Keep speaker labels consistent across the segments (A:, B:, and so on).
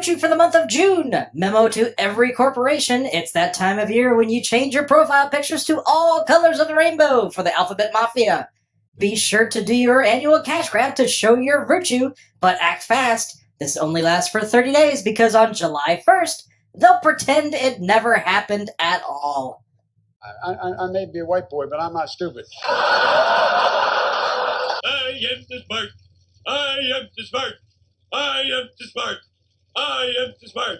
A: virtue for the month of June. Memo to every corporation. It's that time of year when you change your profile pictures to all colors of the rainbow for the Alphabet Mafia. Be sure to do your annual cash grab to show your virtue, but act fast. This only lasts for 30 days because on July 1st, they'll pretend it never happened at all.
B: I may be a white boy, but I'm not stupid.
C: I am too smart. I am too smart. I am too smart. I am too smart.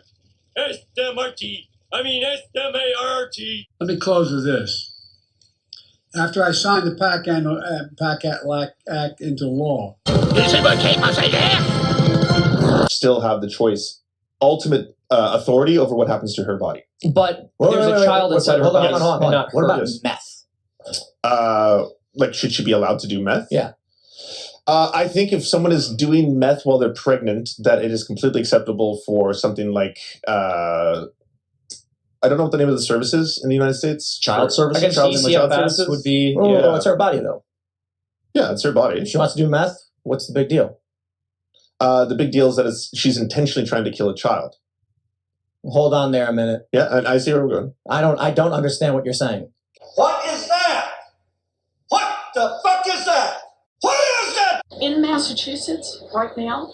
C: S-M-R-T. S-M-A-R-T.
B: Let me close with this. After I signed the PAC Act into law,
D: still have the choice, ultimate authority over what happens to her body.
E: But there's a child inside her body.
D: Hold on.
E: What about meth?
D: Should she be allowed to do meth?
E: Yeah.
D: I think if someone is doing meth while they're pregnant, that it is completely acceptable for something like, I don't know what the name of the service is in the United States.
E: Child services?
D: I guess
E: DCFS would be...
D: Yeah.
E: It's her body, though.
D: Yeah, it's her body.
E: If she wants to do meth, what's the big deal?
D: The big deal is that she's intentionally trying to kill a child.
E: Hold on there a minute.
D: Yeah, and I see where we're going.
E: I don't understand what you're saying.
F: What is that? What the fuck is that? What is that?
G: In Massachusetts, right now,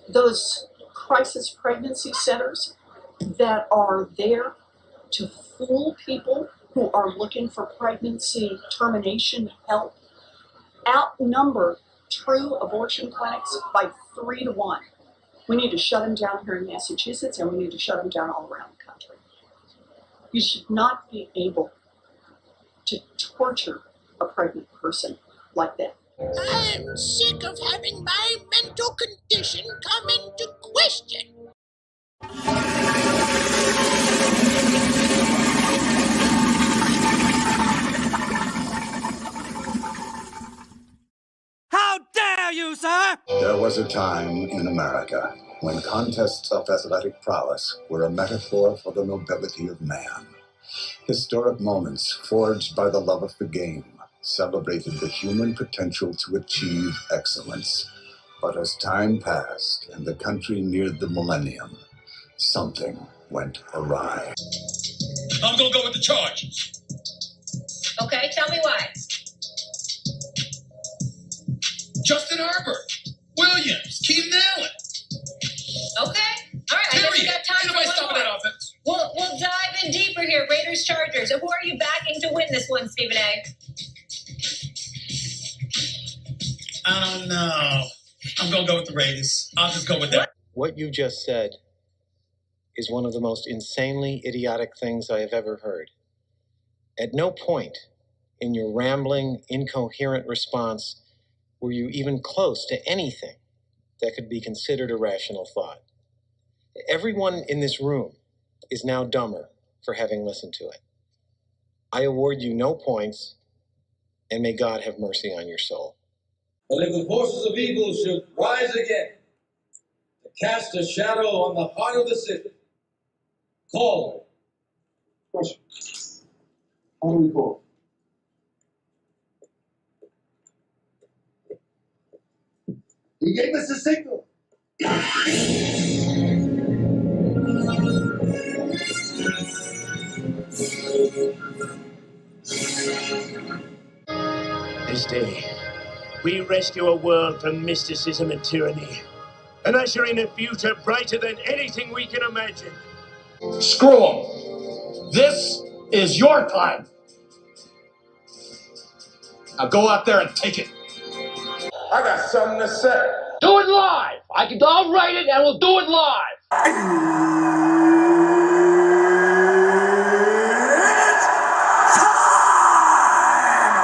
G: those crisis pregnancy centers that are there to fool people who are looking for pregnancy termination help outnumber true abortion clinics by 3 to 1. We need to shut them down here in Massachusetts, and we need to shut them down all around the country. You should not be able to torture a pregnant person like that.
H: I'm sick of having my mental condition come into question.
I: How dare you, sir?
J: There was a time in America when contests of athletic prowess were a metaphor for the nobility of man. Historic moments forged by the love of the game celebrated the human potential to achieve excellence. But as time passed and the country neared the millennium, something went awry.
C: I'm gonna go with the charge.
K: Okay, tell me why.
C: Justin Herbert, Williams, Keenan Allen.
K: Okay, all right. I guess we got time for one more.
C: That offense.
K: We'll dive in deeper here. Raiders, Chargers. Who are you backing to win this one, Stephen A?
C: I don't know. I'm gonna go with the Raiders. I'll just go with that.
L: What you just said is one of the most insanely idiotic things I have ever heard. At no point in your rambling, incoherent response were you even close to anything that could be considered a rational thought. Everyone in this room is now dumber for having listened to it. I award you no points, and may God have mercy on your soul.
F: But if the forces of evil should rise again to cast a shadow on the heart of the city, call me.
B: question. How do we call?
F: He gave us a signal.
M: This day, we rescue a world from mysticism and tyranny, and usher in a future brighter than anything we can imagine.
F: Screw him. This is your time. Now go out there and take it. I got something to say. Do it live. I'll write it and we'll do it live.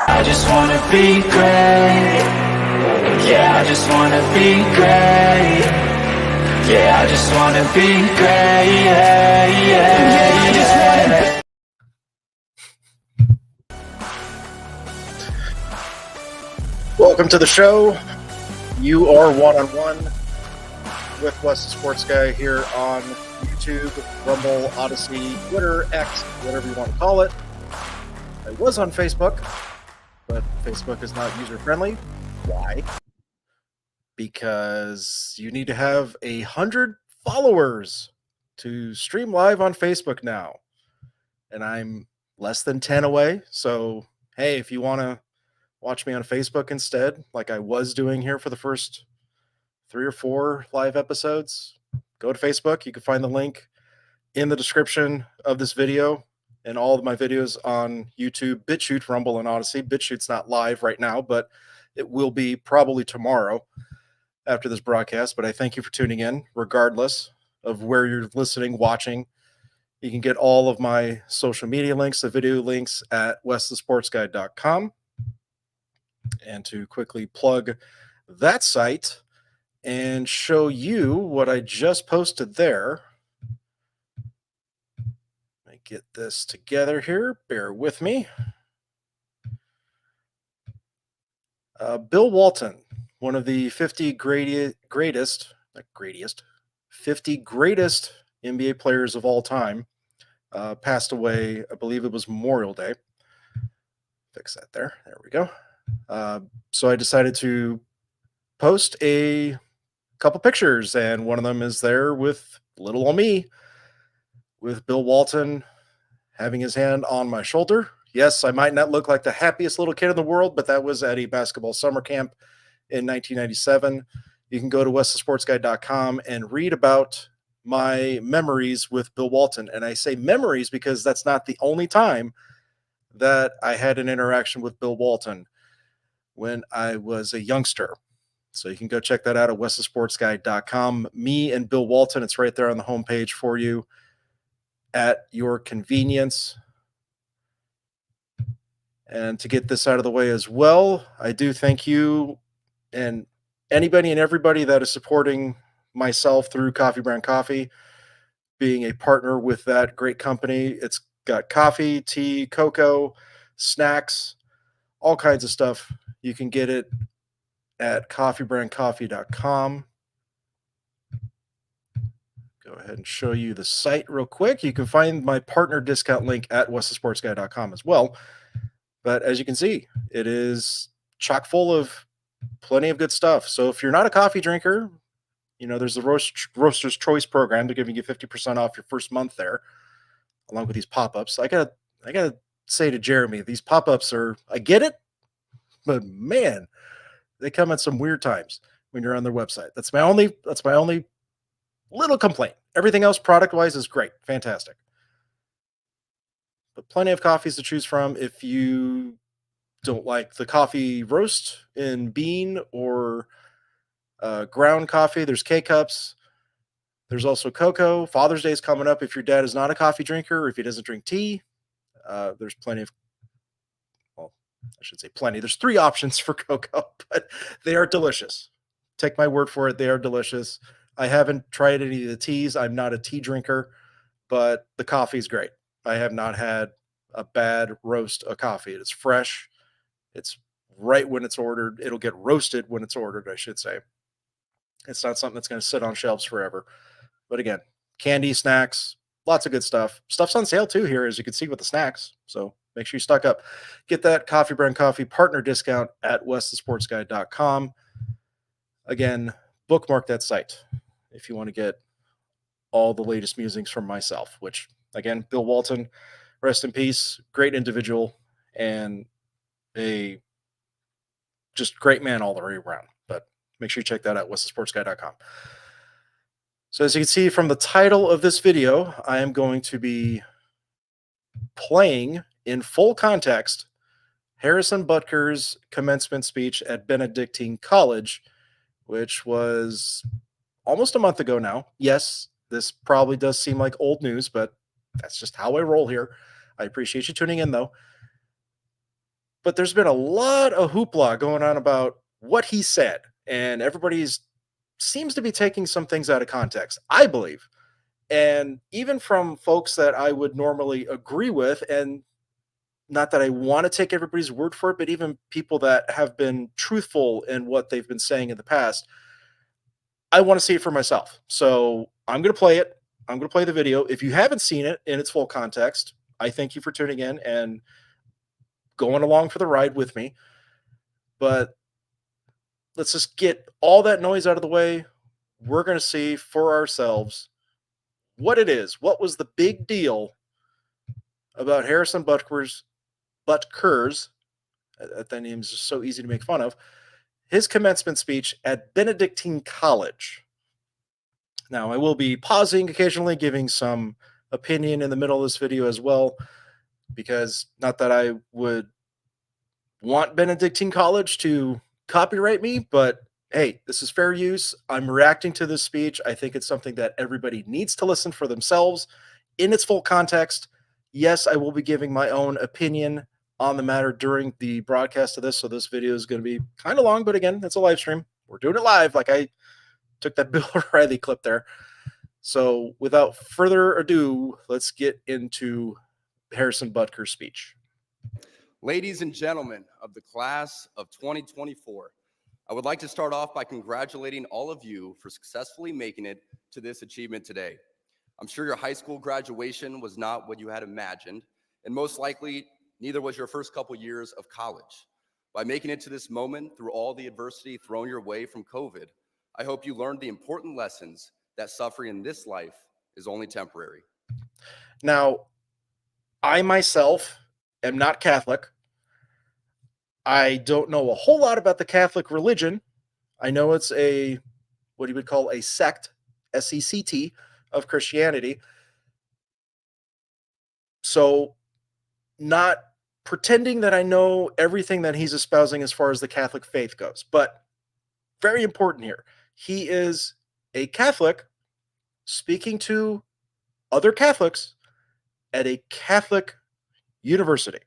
I: I just wanna be great. Yeah, I just wanna be great. Yeah, I just wanna be great. Yeah, I just wanna be.
N: Welcome to the show. You are one-on-one with Wes the Sports Guy here on YouTube, Rumble, Odyssey, Twitter, X, whatever you want to call it. I was on Facebook, but Facebook is not user-friendly. Why? Because you need to have 100 followers to stream live on Facebook now. And I'm less than 10 away. So, hey, if you want to watch me on Facebook instead, like I was doing here for the first 3 or 4 live episodes, go to Facebook. You can find the link in the description of this video and all of my videos on YouTube, BitChute, Rumble, and Odyssey. BitChute's not live right now, but it will be probably tomorrow after this broadcast. But I thank you for tuning in, regardless of where you're listening, watching. You can get all of my social media links, the video links at westthesportsguy.com. And to quickly plug that site and show you what I just posted there. Let me get this together here. Bear with me. Bill Walton, one of the 50 greatest NBA players of all time, passed away. I believe it was Memorial Day. Fix that there. There we go. So I decided to post a couple pictures, and one of them is there with little old me, with Bill Walton having his hand on my shoulder. Yes, I might not look like the happiest little kid in the world, but that was at a basketball summer camp in 1997. You can go to westthesportsguy.com and read about my memories with Bill Walton. And I say memories because that's not the only time that I had an interaction with Bill Walton when I was a youngster. So you can go check that out at westthesportsguy.com. Me and Bill Walton, it's right there on the homepage for you at your convenience. And to get this out of the way as well, I do thank you and anybody and everybody that is supporting myself through Coffee Brand Coffee, being a partner with that great company. It's got coffee, tea, cocoa, snacks, all kinds of stuff. You can get it at coffeebrandcoffee.com. Go ahead and show you the site real quick. You can find my partner discount link at westthesportsguy.com as well. But as you can see, it is chock full of plenty of good stuff. So if you're not a coffee drinker, you know, there's the Roaster's Choice program. They're giving you 50% off your first month there, along with these pop-ups. I gotta say to Jeremy, these pop-ups are, I get it, but man, they come at some weird times when you're on their website. That's my only little complaint. Everything else product-wise is great. Fantastic. But plenty of coffees to choose from. If you don't like the coffee roast in bean or ground coffee, there's K-Cups. There's also cocoa. Father's Day is coming up. If your dad is not a coffee drinker, or if he doesn't drink tea, there's plenty of, well, I should say plenty. There's 3 options for cocoa, but they are delicious. Take my word for it. They are delicious. I haven't tried any of the teas. I'm not a tea drinker, but the coffee is great. I have not had a bad roast of coffee. It is fresh. It's right when it's ordered. It'll get roasted when it's ordered, I should say. It's not something that's going to sit on shelves forever. But again, candy, snacks, lots of good stuff. Stuff's on sale too here, as you can see with the snacks. So make sure you stock up. Get that Coffee Brand Coffee partner discount at westthesportsguy.com. Again, bookmark that site if you want to get all the latest musings from myself, which, again, Bill Walton, rest in peace, great individual, and a just great man all the way around. But make sure you check that out, westthesportsguy.com. So as you can see from the title of this video, I am going to be playing in full context Harrison Butker's commencement speech at Benedictine College, which was almost a month ago now. Yes, this probably does seem like old news, but that's just how I roll here. I appreciate you tuning in, though. But there's been a lot of hoopla going on about what he said, and everybody's seems to be taking some things out of context, I believe. And even from folks that I would normally agree with, and not that I want to take everybody's word for it, but even people that have been truthful in what they've been saying in the past, I want to see it for myself. So I'm going to play it. I'm going to play the video. If you haven't seen it in its full context, I thank you for tuning in and going along for the ride with me. But let's just get all that noise out of the way. we're going to see for ourselves what it is. What was the big deal about Harrison Butker's, that name is just so easy to make fun of, his commencement speech at Benedictine College. Now, I will be pausing occasionally, giving some opinion in the middle of this video as well, because not that I would want Benedictine College to copyright me, but hey, this is fair use. I'm reacting to this speech. I think it's something that everybody needs to listen for themselves in its full context. Yes, I will be giving my own opinion on the matter during the broadcast of this, so this video is going to be kind of long, but again, it's a live stream. We're doing it live, like I took that Bill O'Reilly clip there. So without further ado, let's get into Harrison Butker's speech.
O: Ladies and gentlemen of the class of 2024, I would like to start off by congratulating all of you for successfully making it to this achievement today. I'm sure your high school graduation was not what you had imagined, and most likely neither was your first couple years of college. By making it to this moment through all the adversity thrown your way from COVID, I hope you learned the important lessons that suffering in this life is only temporary.
N: Now, I myself am not Catholic. I don't know a whole lot about the Catholic religion. I know it's what you would call a sect, S-E-C-T, of Christianity. So, not pretending that I know everything that he's espousing as far as the Catholic faith goes. But very important here, he is a Catholic speaking to other Catholics at a Catholic university.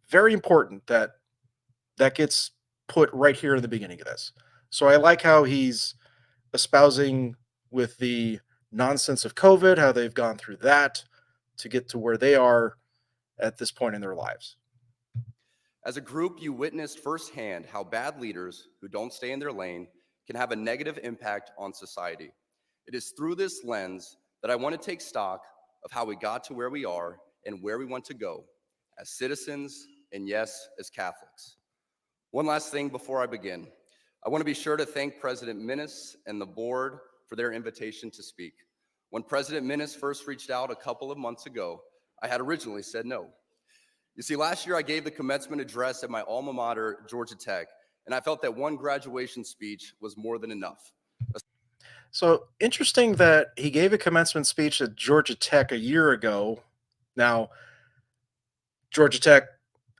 N: Very important that gets put right here in the beginning of this. So I like how he's espousing with the nonsense of COVID, how they've gone through that to get to where they are at this point in their lives.
O: As a group, you witnessed firsthand how bad leaders who don't stay in their lane can have a negative impact on society. It is through this lens that I want to take stock of how we got to where we are and where we want to go as citizens and, yes, as Catholics. One last thing before I begin. I want to be sure to thank President Minnis and the board for their invitation to speak. When President Minnis first reached out a couple of months ago, I had originally said no. You see, last year I gave the commencement address at my alma mater, Georgia Tech, and I felt that one graduation speech was more than enough.
N: So interesting that he gave a commencement speech at Georgia Tech a year ago. Now, Georgia Tech,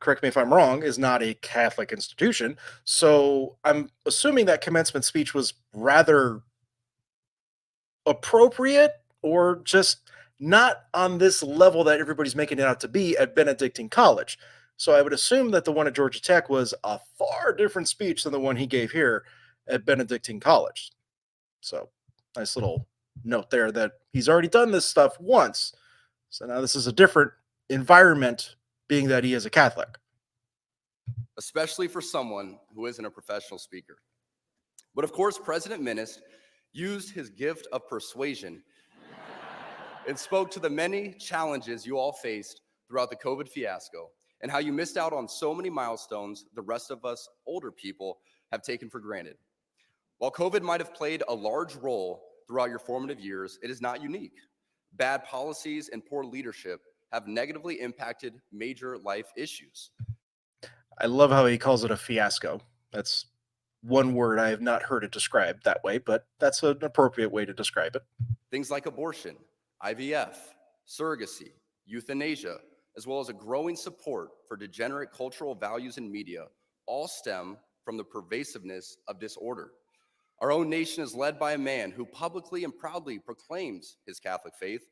N: correct me if I'm wrong, is not a Catholic institution. So I'm assuming that commencement speech was rather appropriate or just not on this level that everybody's making it out to be at Benedictine College. So I would assume that the one at Georgia Tech was a far different speech than the one he gave here at Benedictine College. So nice little note there that he's already done this stuff once. So now this is a different environment, being that he is a Catholic.
O: Especially for someone who isn't a professional speaker. But of course, President Minnis used his gift of persuasion and spoke to the many challenges you all faced throughout the COVID fiasco and how you missed out on so many milestones the rest of us older people have taken for granted. While COVID might have played a large role throughout your formative years, it is not unique. Bad policies and poor leadership have negatively impacted major life issues.
N: I love how he calls it a fiasco. That's one word I have not heard it described that way, but that's an appropriate way to describe it.
O: Things like abortion, IVF, surrogacy, euthanasia, as well as a growing support for degenerate cultural values in media, all stem from the pervasiveness of disorder. Our own nation is led by a man who publicly and proudly proclaims his Catholic faith,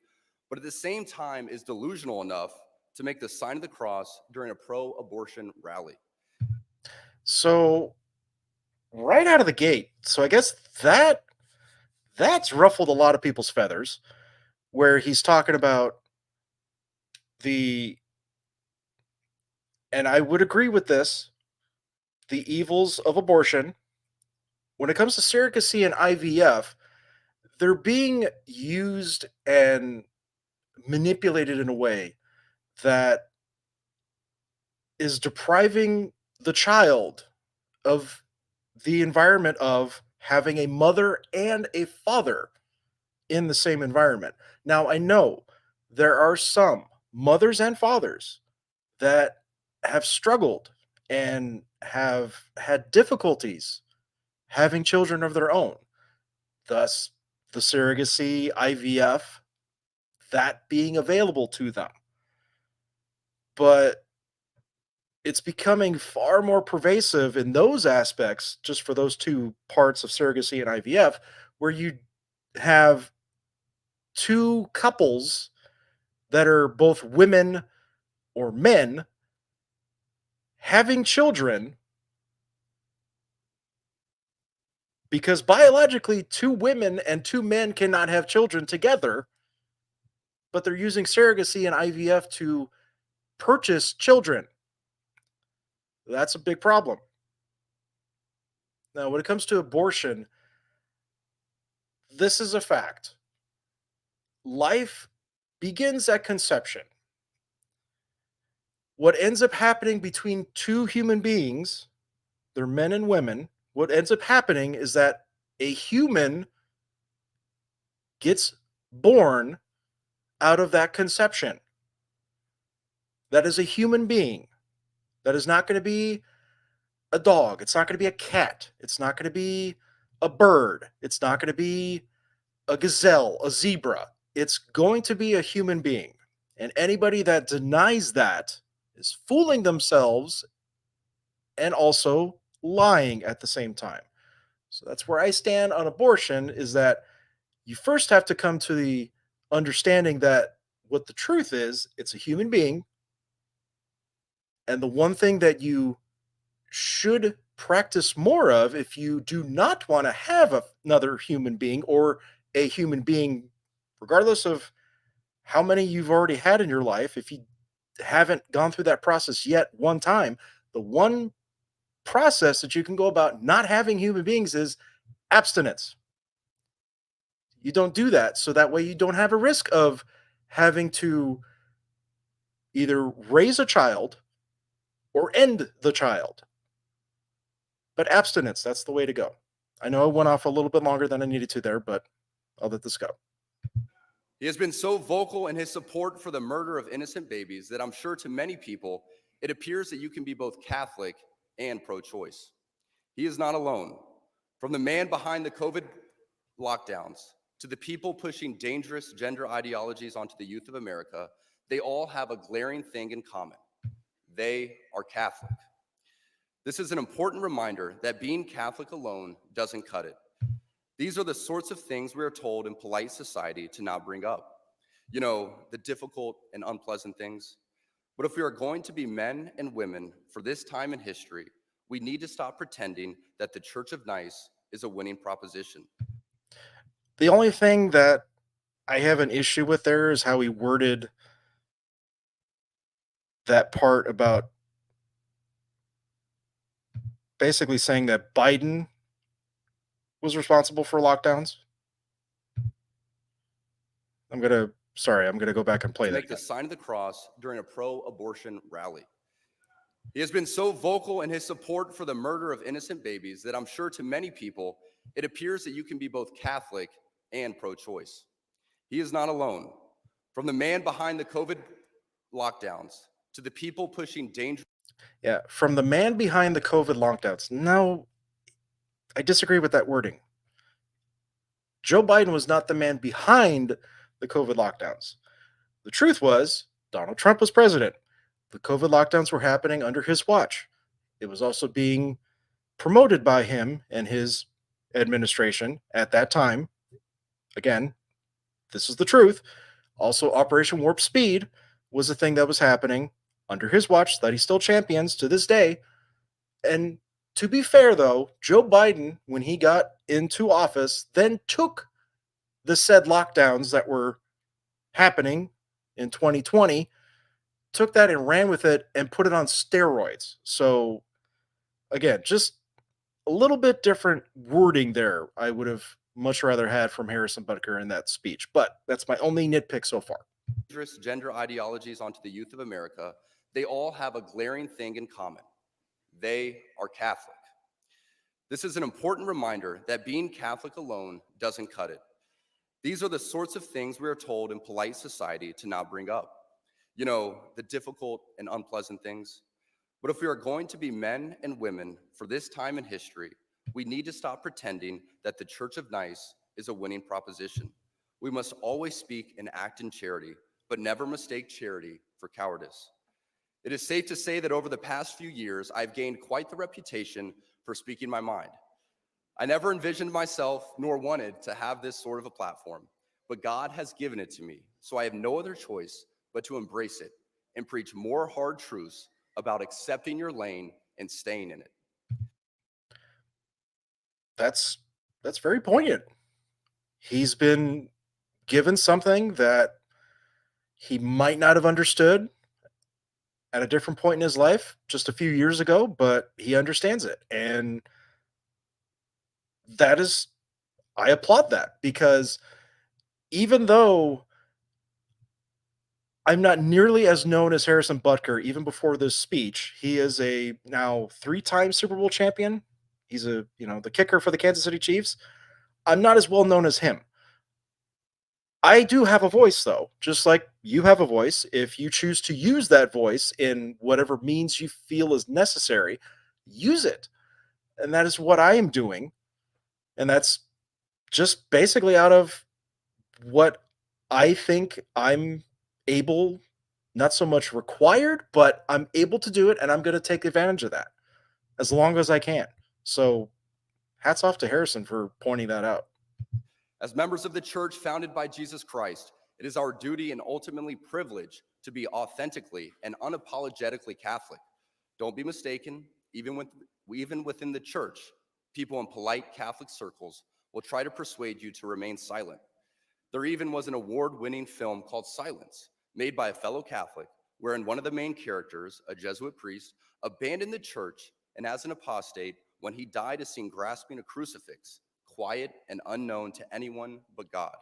O: but at the same time is delusional enough to make the sign of the cross during a pro-abortion rally.
N: So right out of the gate, so I guess that's ruffled a lot of people's feathers, where he's talking about and I would agree with this, the evils of abortion. When it comes to surrogacy and IVF, they're being used and manipulated in a way that is depriving the child of the environment of having a mother and a father in the same environment. Now, I know there are some mothers and fathers that have struggled and have had difficulties having children of their own. Thus, the surrogacy, IVF, that being available to them. But it's becoming far more pervasive in those aspects, just for those two parts of surrogacy and IVF, where you have two couples that are both women or men having children because biologically two women and two men cannot have children together, but they're using surrogacy and IVF to purchase children. That's a big problem. Now, when it comes to abortion, this is a fact. Life begins at conception. What ends up happening between two human beings, they're men and women, what ends up happening is that a human gets born out of that conception. That is a human being. That is not going to be a dog. It's not going to be a cat. It's not going to be a bird. It's not going to be a gazelle, a zebra. It's going to be a human being. And anybody that denies that is fooling themselves and also lying at the same time. So that's where I stand on abortion, is that you first have to come to the understanding that what the truth is, it's a human being. And the one thing that you should practice more of, if you do not want to have another human being, or a human being, regardless of how many you've already had in your life, if you haven't gone through that process yet one time, the one process that you can go about not having human beings is abstinence. You don't do that, so that way you don't have a risk of having to either raise a child or end the child. But abstinence, that's the way to go. I know I went off a little bit longer than I needed to there, but I'll let this go.
O: He has been so vocal in his support for the murder of innocent babies that I'm sure to many people, it appears that you can be both Catholic and pro-choice. He is not alone. From the man behind the COVID lockdowns to the people pushing dangerous gender ideologies onto the youth of America, they all have a glaring thing in common. They are Catholic. This is an important reminder that being Catholic alone doesn't cut it. These are the sorts of things we are told in polite society to not bring up. You know, the difficult and unpleasant things. But if we are going to be men and women for this time in history, we need to stop pretending that the Church of Nice is a winning proposition.
N: The only thing that I have an issue with there is how he worded that part about basically saying that Biden was responsible for lockdowns. I'm going to go back and play that.
O: Make the sign of the cross during a pro-abortion rally. He has been so vocal in his support for the murder of innocent babies that I'm sure to many people, it appears that you can be both Catholic and pro-choice. He is not alone. From the man behind the COVID lockdowns to the people pushing dangerous.
N: Yeah, from the man behind the COVID lockdowns. No, I disagree with that wording. Joe Biden was not the man behind the COVID lockdowns. The truth was, Donald Trump was president. The COVID lockdowns were happening under his watch. It was also being promoted by him and his administration at that time. Again, this is the truth. Also, Operation Warp Speed was a thing that was happening under his watch that he still champions to this day. And to be fair, though, Joe Biden, when he got into office, then took the said lockdowns that were happening in 2020, took that and ran with it and put it on steroids. So, again, just a little bit different wording there. I would have much rather had from Harrison Butker in that speech, but that's my only nitpick so far.
O: Dangerous gender ideologies onto the youth of America, they all have a glaring thing in common. They are Catholic. This is an important reminder that being Catholic alone doesn't cut it. These are the sorts of things we are told in polite society to not bring up. You know, the difficult and unpleasant things. But if we are going to be men and women for this time in history, we need to stop pretending that the Church of Nice is a winning proposition. We must always speak and act in charity, but never mistake charity for cowardice. It is safe to say that over the past few years, I've gained quite the reputation for speaking my mind. I never envisioned myself nor wanted to have this sort of a platform, but God has given it to me, so I have no other choice but to embrace it and preach more hard truths about accepting your lane and staying in it.
N: That's very poignant. He's been given something that he might not have understood at a different point in his life just a few years ago, but he understands it. And that is, I applaud that, because even though I'm not nearly as known as Harrison Butker, even before this speech, he is a now 3-time Super Bowl champion. He's the kicker for the Kansas City Chiefs. I'm not as well known as him. I do have a voice, though, just like you have a voice. If you choose to use that voice in whatever means you feel is necessary, use it. And that is what I am doing. And that's just basically out of what I think I'm able, not so much required, but I'm able to do it, and I'm going to take advantage of that as long as I can. So hats off to Harrison for pointing that out.
O: As members of the church founded by Jesus Christ, it is our duty and ultimately privilege to be authentically and unapologetically Catholic. Don't be mistaken, even within the church, people in polite Catholic circles will try to persuade you to remain silent. There even was an award-winning film called Silence, made by a fellow Catholic, wherein one of the main characters, a Jesuit priest, abandoned the church and as an apostate, when he died, is seen grasping a crucifix, quiet and unknown to anyone but God.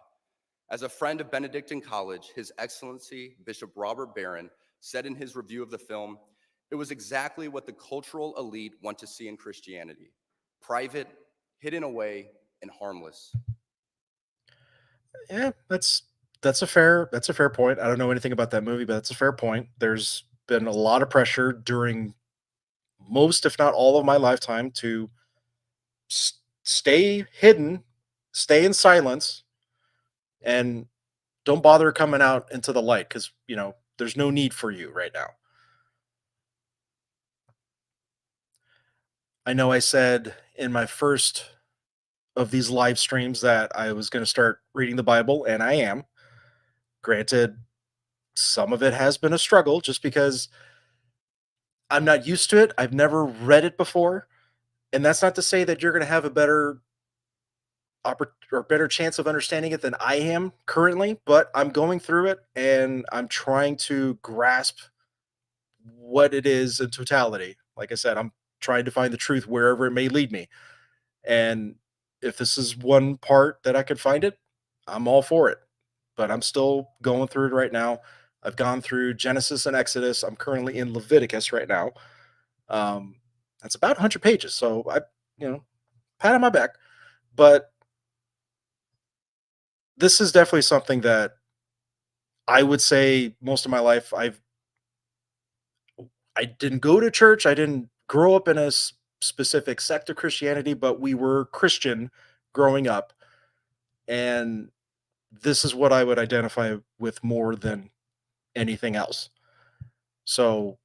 O: As a friend of Benedictine College, His Excellency Bishop Robert Barron said in his review of the film, it was exactly what the cultural elite want to see in Christianity: private, hidden away, and harmless.
N: Yeah, that's a fair point. I don't know anything about that movie, but that's a fair point. There's been a lot of pressure during most, if not all, of my lifetime to stay hidden, stay in silence, and don't bother coming out into the light, because there's no need for you right now. I know I said in my first of these live streams that I was going to start reading the Bible, and I am. Granted, some of it has been a struggle just because I'm not used to it. I've never read it before. And that's not to say that you're going to have a better chance of understanding it than I am currently, but I'm going through it and I'm trying to grasp what it is in totality. Like I said, I'm trying to find the truth wherever it may lead me. And if this is one part that I could find it, I'm all for it. But I'm still going through it right now. I've gone through Genesis and Exodus. I'm currently in Leviticus right now. That's about 100 pages. So I, pat on my back. But this is definitely something that I would say most of my life I didn't go to church. I didn't grow up in a specific sect of Christianity, but we were Christian growing up. And this is what I would identify with more than anything else. So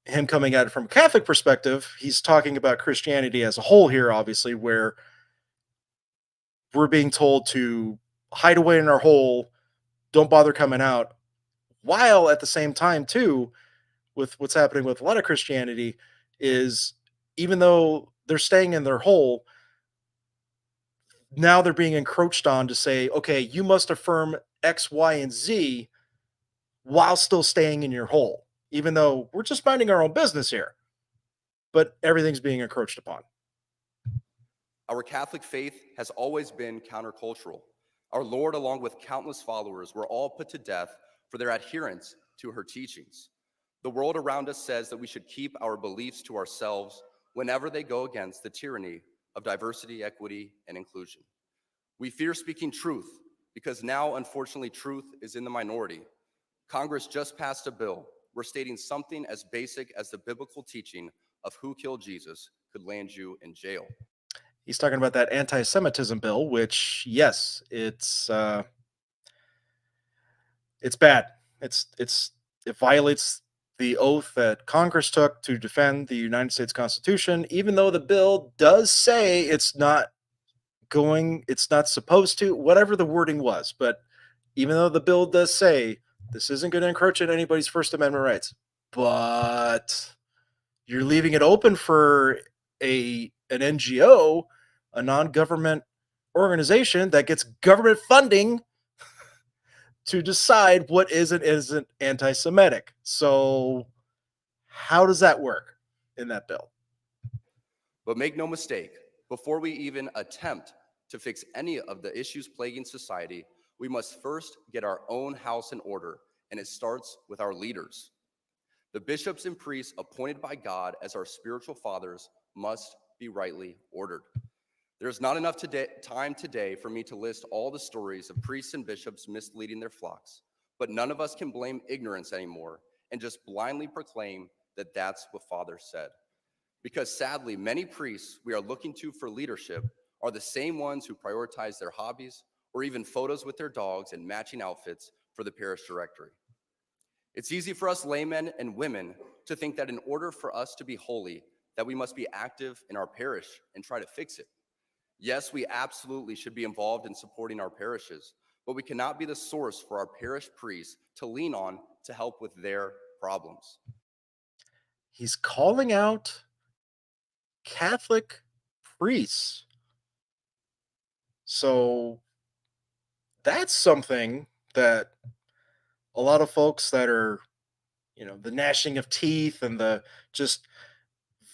N: him coming at it from a Catholic perspective, he's talking about Christianity as a whole here, obviously, where we're being told to hide away in our hole, don't bother coming out, while at the same time, too, with what's happening with a lot of Christianity is, even though they're staying in their hole, now they're being encroached on to say, okay, you must affirm X, Y, and Z while still staying in your hole, even though we're just minding our own business here, but everything's being encroached upon.
O: Our Catholic faith has always been countercultural. Our Lord, along with countless followers, were all put to death for their adherence to her teachings. The world around us says that we should keep our beliefs to ourselves whenever they go against the tyranny of diversity, equity, and inclusion. We fear speaking truth because now, unfortunately, truth is in the minority. Congress just passed a bill where stating something as basic as the biblical teaching of who killed Jesus could land you in jail.
N: He's talking about that anti-Semitism bill, which, yes, it's bad. It violates the oath that Congress took to defend the United States Constitution, even though the bill does say it's not supposed to, whatever the wording was. But even though the bill does say this isn't going to encroach on anybody's First Amendment rights, but you're leaving it open for an NGO, a non-government organization that gets government funding to decide what is and isn't anti-Semitic. So how does that work in that bill?
O: But make no mistake, before we even attempt to fix any of the issues plaguing society, we must first get our own house in order, and it starts with our leaders. The bishops and priests appointed by God as our spiritual fathers must be rightly ordered. There's not enough time today for me to list all the stories of priests and bishops misleading their flocks, but none of us can blame ignorance anymore and just blindly proclaim that that's what Father said. Because sadly, many priests we are looking to for leadership are the same ones who prioritize their hobbies or even photos with their dogs and matching outfits for the parish directory. It's easy for us laymen and women to think that in order for us to be holy, that we must be active in our parish and try to fix it. Yes, we absolutely should be involved in supporting our parishes, but we cannot be the source for our parish priests to lean on to help with their problems.
N: He's calling out Catholic priests. So that's something that a lot of folks that are, the gnashing of teeth and the just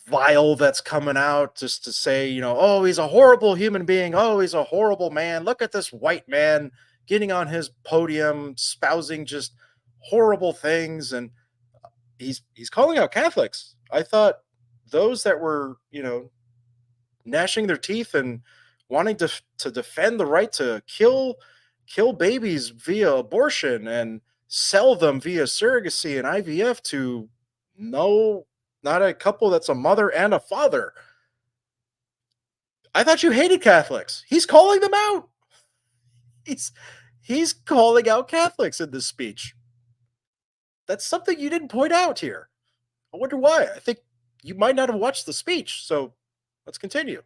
N: vile that's coming out just to say, oh, he's a horrible human being. Oh, he's a horrible man. Look at this white man getting on his podium, spousing just horrible things. And he's calling out Catholics. I thought those that were, gnashing their teeth and wanting to defend the right to kill babies via abortion and sell them via surrogacy and IVF to not a couple that's a mother and a father. I thought you hated Catholics. He's calling them out. He's calling out Catholics in this speech. That's something you didn't point out here. I wonder why. I think you might not have watched the speech, so let's continue.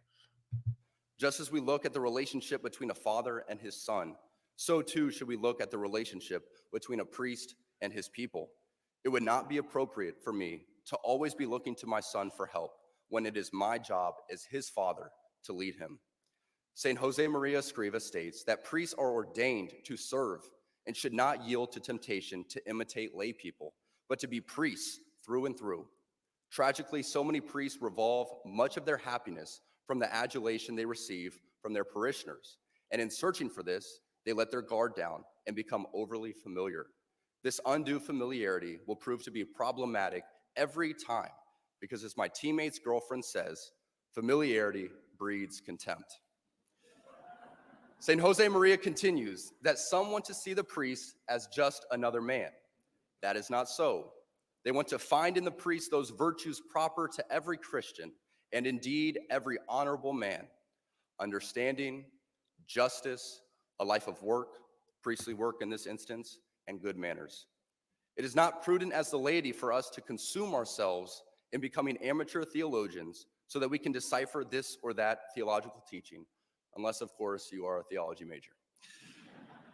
O: Just as we look at the relationship between a father and his son, so too should we look at the relationship between a priest and his people. It would not be appropriate for me to always be looking to my son for help when it is my job as his father to lead him. St. Jose Maria Escriva states that priests are ordained to serve and should not yield to temptation to imitate lay people, but to be priests through and through. Tragically, so many priests revolve much of their happiness from the adulation they receive from their parishioners, and in searching for this, they let their guard down and become overly familiar. This undue familiarity will prove to be problematic every time because, as my teammate's girlfriend says, familiarity breeds contempt. St. Jose Maria continues that some want to see the priest as just another man. That is not so. They want to find in the priest those virtues proper to every Christian and indeed every honorable man: understanding, justice, a life of work, priestly work in this instance, and good manners. It is not prudent as the laity for us to consume ourselves in becoming amateur theologians so that we can decipher this or that theological teaching, unless, of course, you are a theology major.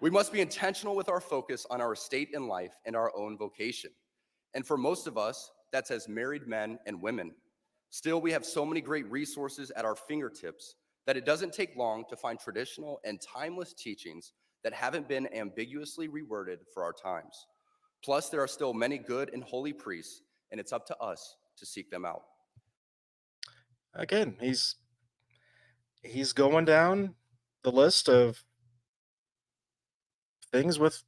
O: We must be intentional with our focus on our estate in life and our own vocation. And for most of us, that's as married men and women. Still, we have so many great resources at our fingertips that it doesn't take long to find traditional and timeless teachings that haven't been ambiguously reworded for our times. Plus, there are still many good and holy priests, and it's up to us to seek them out.
N: Again, he's going down the list of things with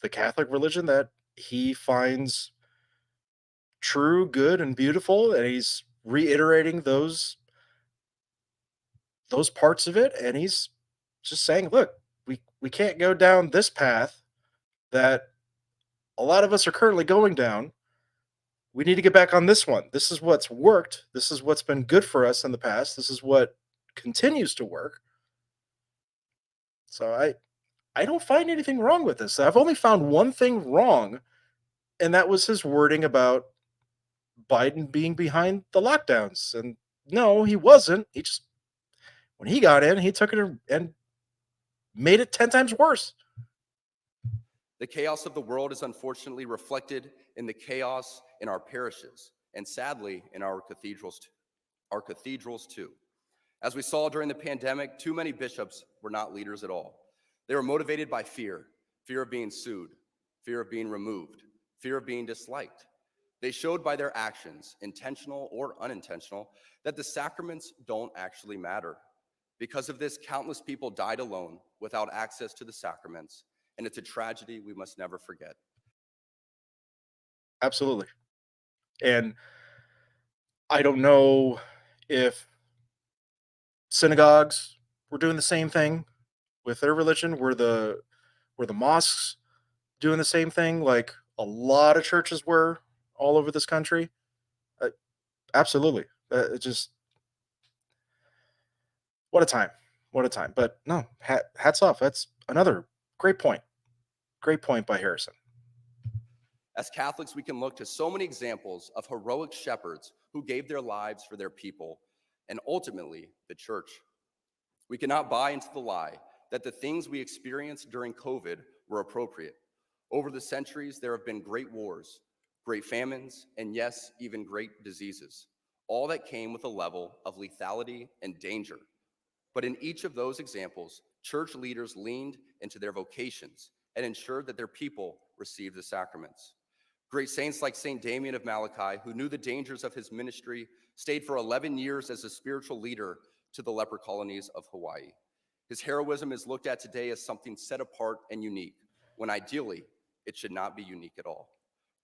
N: the Catholic religion that he finds true, good, and beautiful, and he's reiterating those those parts of it, and he's just saying, look, we can't go down this path that a lot of us are currently going down. We need to get back on this one. This is what's worked. This is what's been good for us in the past. This is what continues to work. So I don't find anything wrong with this. I've only found one thing wrong, and that was his wording about Biden being behind the lockdowns. And no, he wasn't. He just, when he got in, he took it and made it 10 times worse.
O: The chaos of the world is unfortunately reflected in the chaos in our parishes, and sadly in our cathedrals too. As we saw during the pandemic, too many bishops were not leaders at all. They were motivated by fear of being sued, fear of being removed, fear of being disliked. They showed by their actions, intentional or unintentional, that the sacraments don't actually matter. Because of this, countless people died alone without access to the sacraments, and it's a tragedy we must never forget.
N: Absolutely. And I don't know if synagogues were doing the same thing with their religion. Were the mosques doing the same thing like a lot of churches were all over this country? Absolutely. It just, what a time. What a time. But no, hats off. That's another great point. Great point by Harrison.
O: As Catholics, we can look to so many examples of heroic shepherds who gave their lives for their people and ultimately the church. We cannot buy into the lie that the things we experienced during COVID were appropriate. Over the centuries, there have been great wars, great famines, and yes, even great diseases, all that came with a level of lethality and danger. But in each of those examples, church leaders leaned into their vocations and ensured that their people received the sacraments. Great saints like St. Damien of Malachi, who knew the dangers of his ministry, stayed for 11 years as a spiritual leader to the leper colonies of Hawaii. His heroism is looked at today as something set apart and unique, when ideally, it should not be unique at all.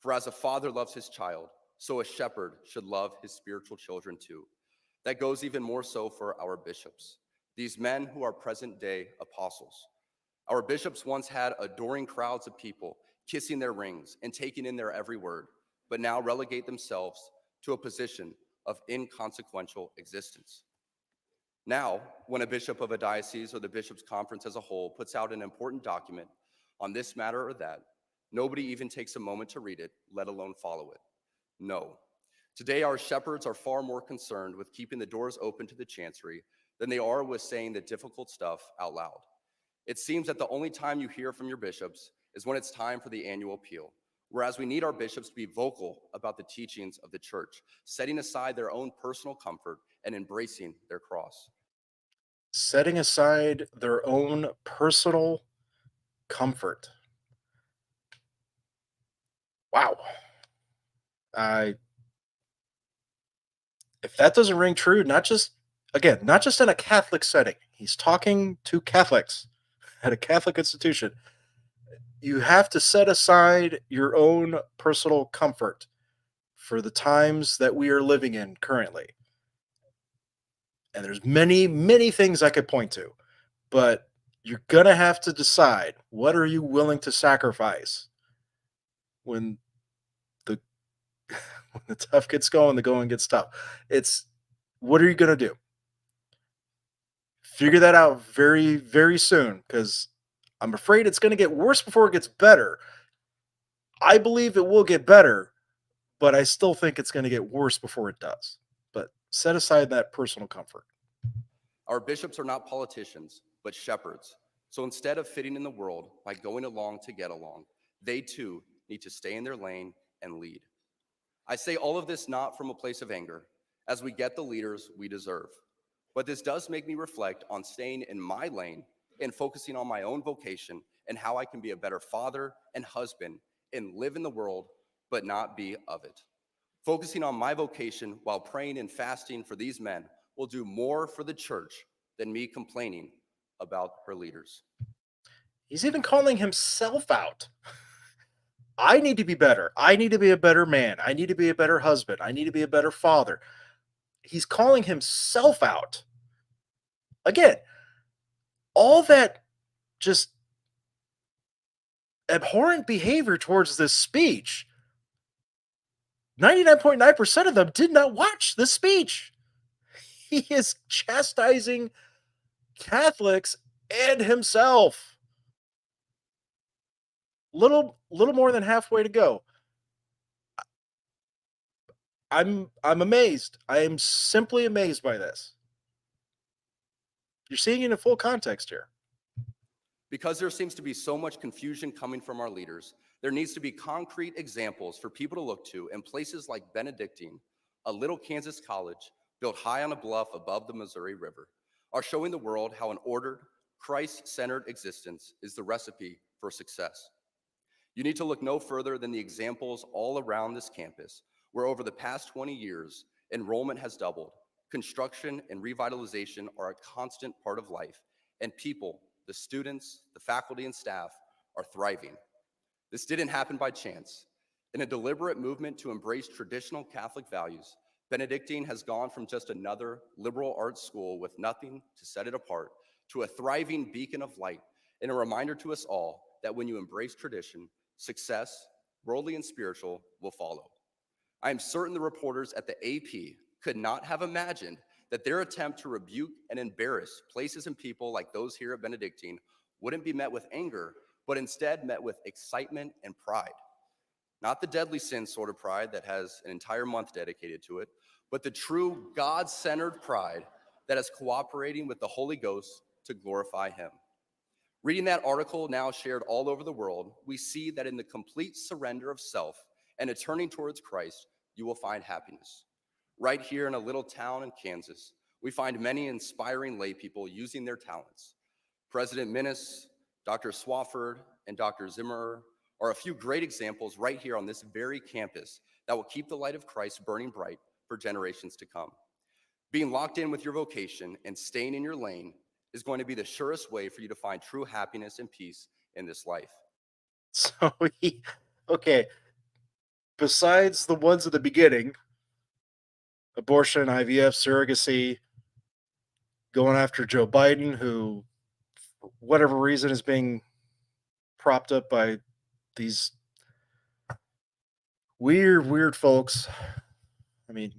O: For as a father loves his child, so a shepherd should love his spiritual children too. That goes even more so for our bishops, these men who are present-day apostles. Our bishops once had adoring crowds of people kissing their rings and taking in their every word, but now relegate themselves to a position of inconsequential existence. Now, when a bishop of a diocese or the bishops' conference as a whole puts out an important document on this matter or that, nobody even takes a moment to read it, let alone follow it. No. Today, our shepherds are far more concerned with keeping the doors open to the chancery than they are with saying the difficult stuff out loud. It seems that the only time you hear from your bishops is when it's time for the annual appeal, whereas we need our bishops to be vocal about the teachings of the church, setting aside their own personal comfort and embracing their cross.
N: Setting aside their own personal comfort. Wow. If that doesn't ring true, not just in a Catholic setting, he's talking to Catholics at a Catholic institution. You have to set aside your own personal comfort for the times that we are living in currently. And there's many, many things I could point to, but you're going to have to decide, what are you willing to sacrifice when the tough gets going, the going gets tough. It's, what are you going to do? Figure that out very, very soon, because I'm afraid it's going to get worse before it gets better. I believe it will get better, but I still think it's going to get worse before it does. But set aside that personal comfort.
O: Our bishops are not politicians, but shepherds. So instead of fitting in the world by going along to get along, they too need to stay in their lane and lead. I say all of this not from a place of anger, as we get the leaders we deserve. But this does make me reflect on staying in my lane and focusing on my own vocation and how I can be a better father and husband and live in the world, but not be of it. Focusing on my vocation while praying and fasting for these men will do more for the church than me complaining about her leaders.
N: He's even calling himself out. I need to be better. I need to be a better man. I need to be a better husband. I need to be a better father. He's calling himself out. again, all that just abhorrent behavior towards this speech, 99.9% of them did not watch the speech. He is chastising Catholics and himself. Little more than halfway to go. I'm amazed. I am simply amazed by this. You're seeing it in full context here.
O: Because there seems to be so much confusion coming from our leaders, there needs to be concrete examples for people to look to, in places like Benedictine, a little Kansas college built high on a bluff above the Missouri River, are showing the world how an ordered, Christ-centered existence is the recipe for success. You need to look no further than the examples all around this campus, where over the past 20 years, enrollment has doubled, construction and revitalization are a constant part of life, and people, the students, the faculty, and staff are thriving. This didn't happen by chance. In a deliberate movement to embrace traditional Catholic values, Benedictine has gone from just another liberal arts school with nothing to set it apart to a thriving beacon of light and a reminder to us all that when you embrace tradition, success, worldly and spiritual, will follow. I am certain the reporters at the AP could not have imagined that their attempt to rebuke and embarrass places and people like those here at Benedictine wouldn't be met with anger, but instead met with excitement and pride. Not the deadly sin sort of pride that has an entire month dedicated to it, but the true God-centered pride that is cooperating with the Holy Ghost to glorify Him. Reading that article now shared all over the world, we see that in the complete surrender of self and a turning towards Christ, you will find happiness. Right here in a little town in Kansas, we find many inspiring lay people using their talents. President Minnis, Dr. Swafford, and Dr. Zimmerer are a few great examples right here on this very campus that will keep the light of Christ burning bright for generations to come. Being locked in with your vocation and staying in your lane is going to be the surest way for you to find true happiness and peace in this life.
N: So, okay, besides the ones at the beginning, abortion, IVF, surrogacy, going after Joe Biden, who, for whatever reason, is being propped up by these weird folks. I mean,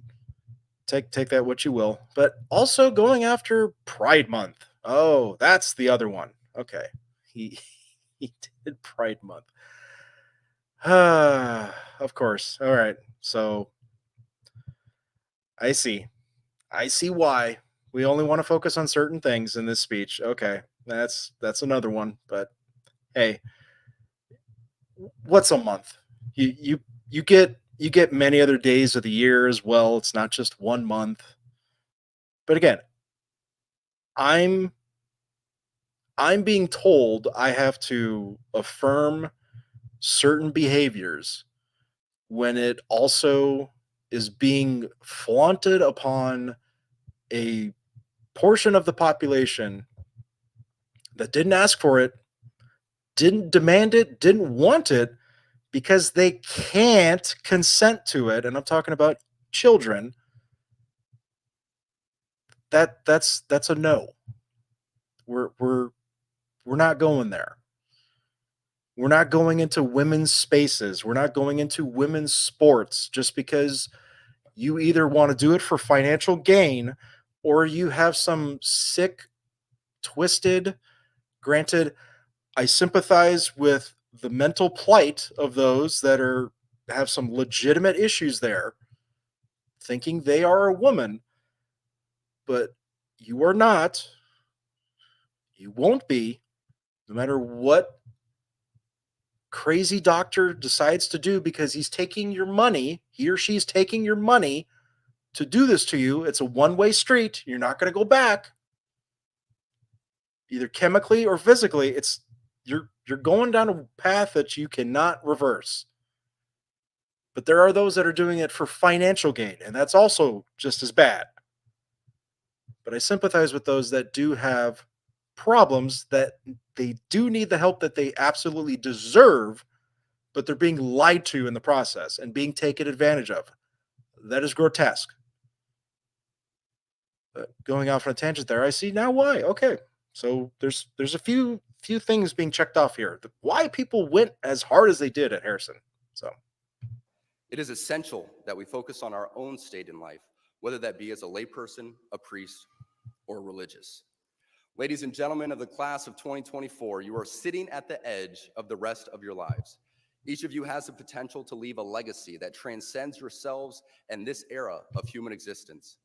N: take that what you will. But also going after Pride Month. Oh, that's the other one. Okay. He did Pride Month. Of course. All right. So I see why we only want to focus on certain things in this speech. Okay. That's another one. But hey, what's a month? You get many other days of the year as well. It's not just 1 month. But again, I'm being told I have to affirm certain behaviors when it also is being flaunted upon a portion of the population that didn't ask for it, didn't demand it, didn't want it, because they can't consent to it. And I'm talking about children. That's a no. We're not going there. We're not going into women's spaces. We're not going into women's sports just because you either want to do it for financial gain or you have some sick, twisted, granted, I sympathize with the mental plight of those that have some legitimate issues there, thinking they are a woman, but you are not. You won't be, no matter what crazy doctor decides to do, because he's taking your money, he or she's taking your money to do this to you. It's a one-way street. You're not going to go back, either chemically or physically. You're going down a path that you cannot reverse. But there are those that are doing it for financial gain, and that's also just as bad. But I sympathize with those that do have problems, that they do need the help that they absolutely deserve, but they're being lied to in the process and being taken advantage of. That is grotesque. going off on a tangent there. I see now why. Okay, so there's a few things being checked off here. Why people went as hard as they did at Harrison. So
O: It is essential that we focus on our own state in life, whether that be as a layperson, a priest, or religious. Ladies and gentlemen of the class of 2024, you are sitting at the edge of the rest of your lives. Each of you has the potential to leave a legacy that transcends yourselves and this era of human existence.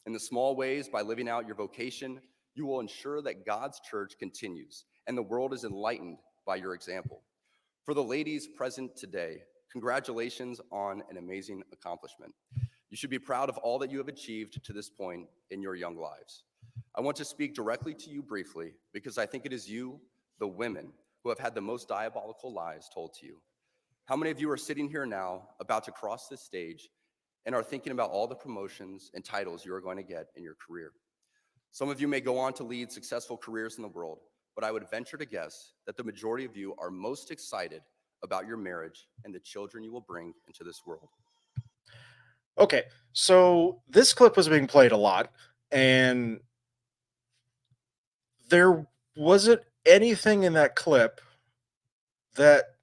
O: In the small ways, by living out your vocation, you will ensure that God's church continues and the world is enlightened by your example. For the ladies present today, congratulations on an amazing accomplishment. You should be proud of all that you have achieved to this point in your young lives. I want to speak directly to you briefly because I think it is you, the women, who have had the most diabolical lies told to you. How many of you are sitting here now about to cross this stage and are thinking about all the promotions and titles you are going to get in your career? Some of you may go on to lead successful careers in the world, but I would venture to guess that the majority of you are most excited about your marriage and the children you will bring into this world.
N: okay, so this clip was being played a lot, and there wasn't anything in that clip that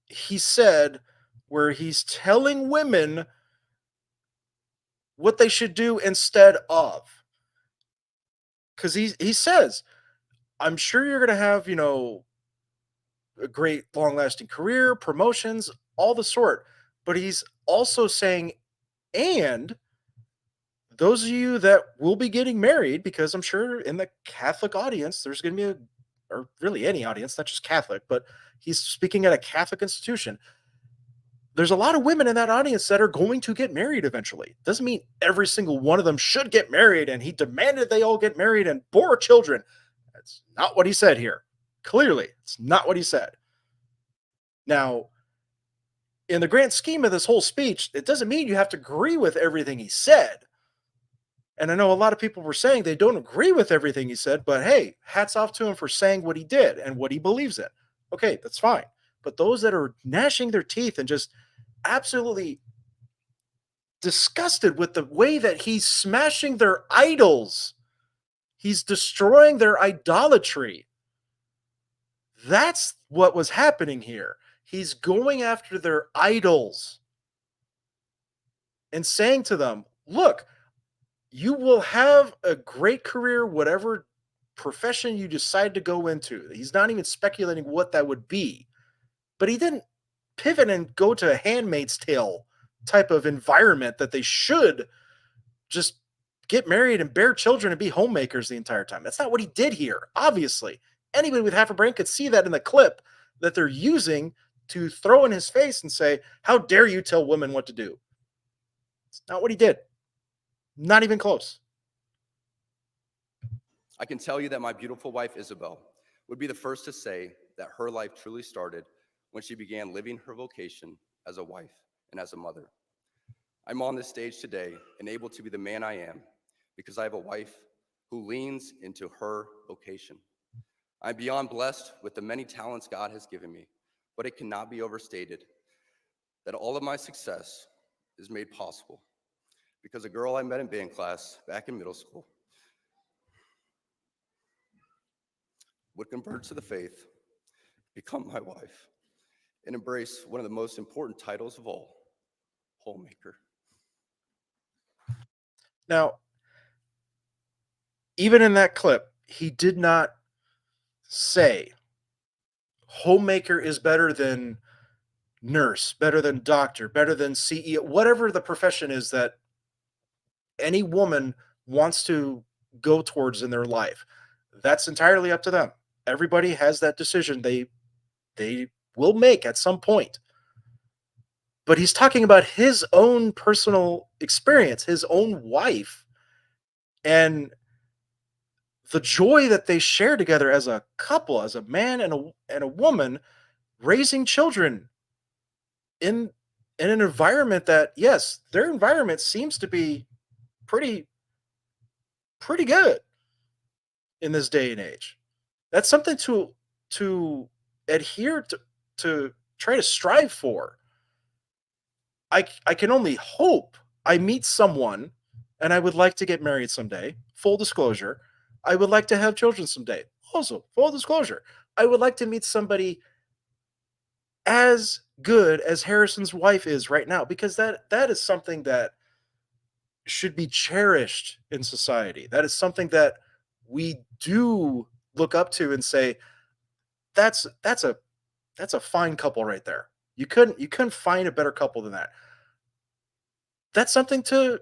N: he said where he's telling women what they should do instead of. Because he says, I'm sure you're going to have, a great long lasting career, promotions, all the sort. But he's also saying, and those of you that will be getting married, because I'm sure in the Catholic audience, there's going to be or really any audience, not just Catholic, but he's speaking at a Catholic institution. There's a lot of women in that audience that are going to get married eventually. Doesn't mean every single one of them should get married, and he demanded they all get married and bore children. That's not what he said here. Clearly, it's not what he said. Now, in the grand scheme of this whole speech, it doesn't mean you have to agree with everything he said. And I know a lot of people were saying they don't agree with everything he said, but hey, hats off to him for saying what he did and what he believes in. Okay, that's fine. But those that are gnashing their teeth and just absolutely disgusted with the way that he's smashing their idols, he's destroying their idolatry. That's what was happening here. He's going after their idols and saying to them, look, you will have a great career, whatever profession you decide to go into. He's not even speculating what that would be. But he didn't pivot and go to a Handmaid's Tale type of environment that they should just get married and bear children and be homemakers the entire time. That's not what he did here, obviously. Anybody with half a brain could see that in the clip that they're using to throw in his face and say, how dare you tell women what to do? It's not what he did. Not even close.
O: I can tell you that my beautiful wife, Isabel, would be the first to say that her life truly started when she began living her vocation as a wife and as a mother. I'm on this stage today and able to be the man I am because I have a wife who leans into her vocation. I'm beyond blessed with the many talents God has given me, but it cannot be overstated that all of my success is made possible because a girl I met in band class back in middle school would convert to the faith, become my wife, and embrace one of the most important titles of all, homemaker.
N: Now, even in that clip, he did not say homemaker is better than nurse, better than doctor, better than CEO, whatever the profession is that any woman wants to go towards in their life. That's entirely up to them. Everybody has that decision they will make at some point. But he's talking about his own personal experience, his own wife, and the joy that they share together as a couple, as a man and a woman, raising children in an environment that, yes, their environment seems to be pretty good in this day and age. That's something to adhere to try to strive for. I can only hope I meet someone and I would like to get married someday. Full disclosure. I would like to have children someday. Also, full disclosure. I would like to meet somebody as good as Harrison's wife is right now, because that is something that should be cherished in society. That is something that we do look up to and say, that's a fine couple right there. You couldn't find a better couple than that. That's something to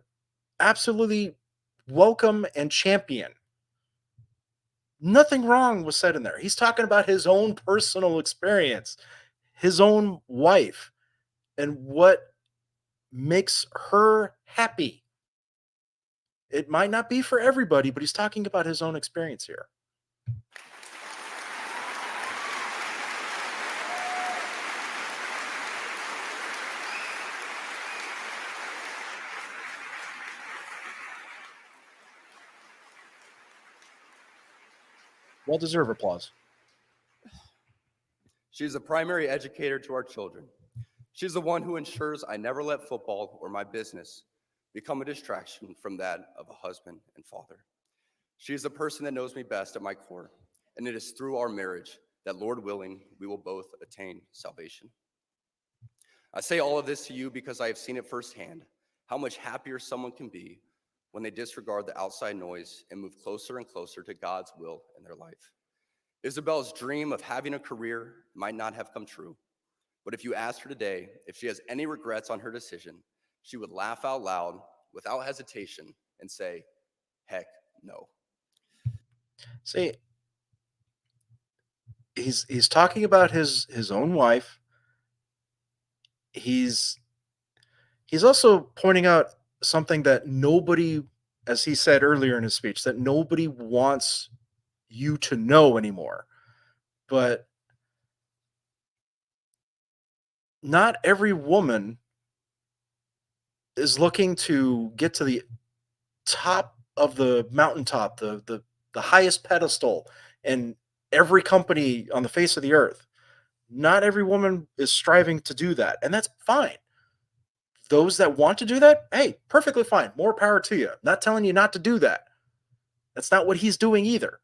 N: absolutely welcome and champion. Nothing wrong was said in there. He's talking about his own personal experience, his own wife, and what makes her happy. It might not be for everybody, but he's talking about his own experience here. Well-deserved applause.
O: She's a primary educator to our children. She's the one who ensures I never let football or my business become a distraction from that of a husband and father. She is the person that knows me best at my core, and it is through our marriage that, Lord willing, we will both attain salvation. I say all of this to you because I have seen it firsthand, how much happier someone can be when they disregard the outside noise and move closer and closer to God's will in their life. Isabel's dream of having a career might not have come true, but if you asked her today if she has any regrets on her decision, she would laugh out loud without hesitation and say, heck no.
N: See, he's talking about his own wife. He's also pointing out something that nobody, as he said earlier in his speech, that nobody wants you to know anymore. But not every woman is looking to get to the top of the mountaintop, the highest pedestal in every company on the face of the earth. Not every woman is striving to do that, and that's fine. Those that want to do that, hey, perfectly fine. More power to you. Not telling you not to do that. That's not what he's doing either.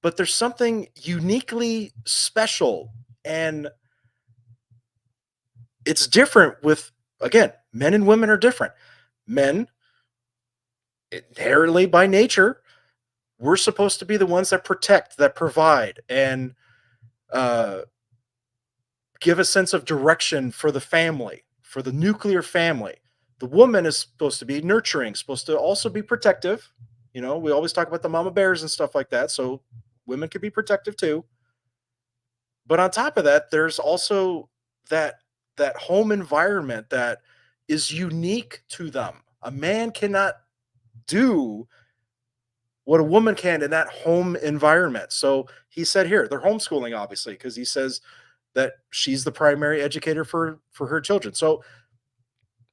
N: But there's something uniquely special, and it's different with, again, men and women are different. Men, inherently by nature, we're supposed to be the ones that protect, that provide, and give a sense of direction for the family, for the nuclear family. The woman is supposed to be nurturing, supposed to also be protective. You know, we always talk about the mama bears and stuff like that, so women can be protective too. But on top of that, there's also that home environment that is unique to them. A man cannot do what a woman can in that home environment. So he said here, they're homeschooling, obviously, because he says that she's the primary educator for her children. So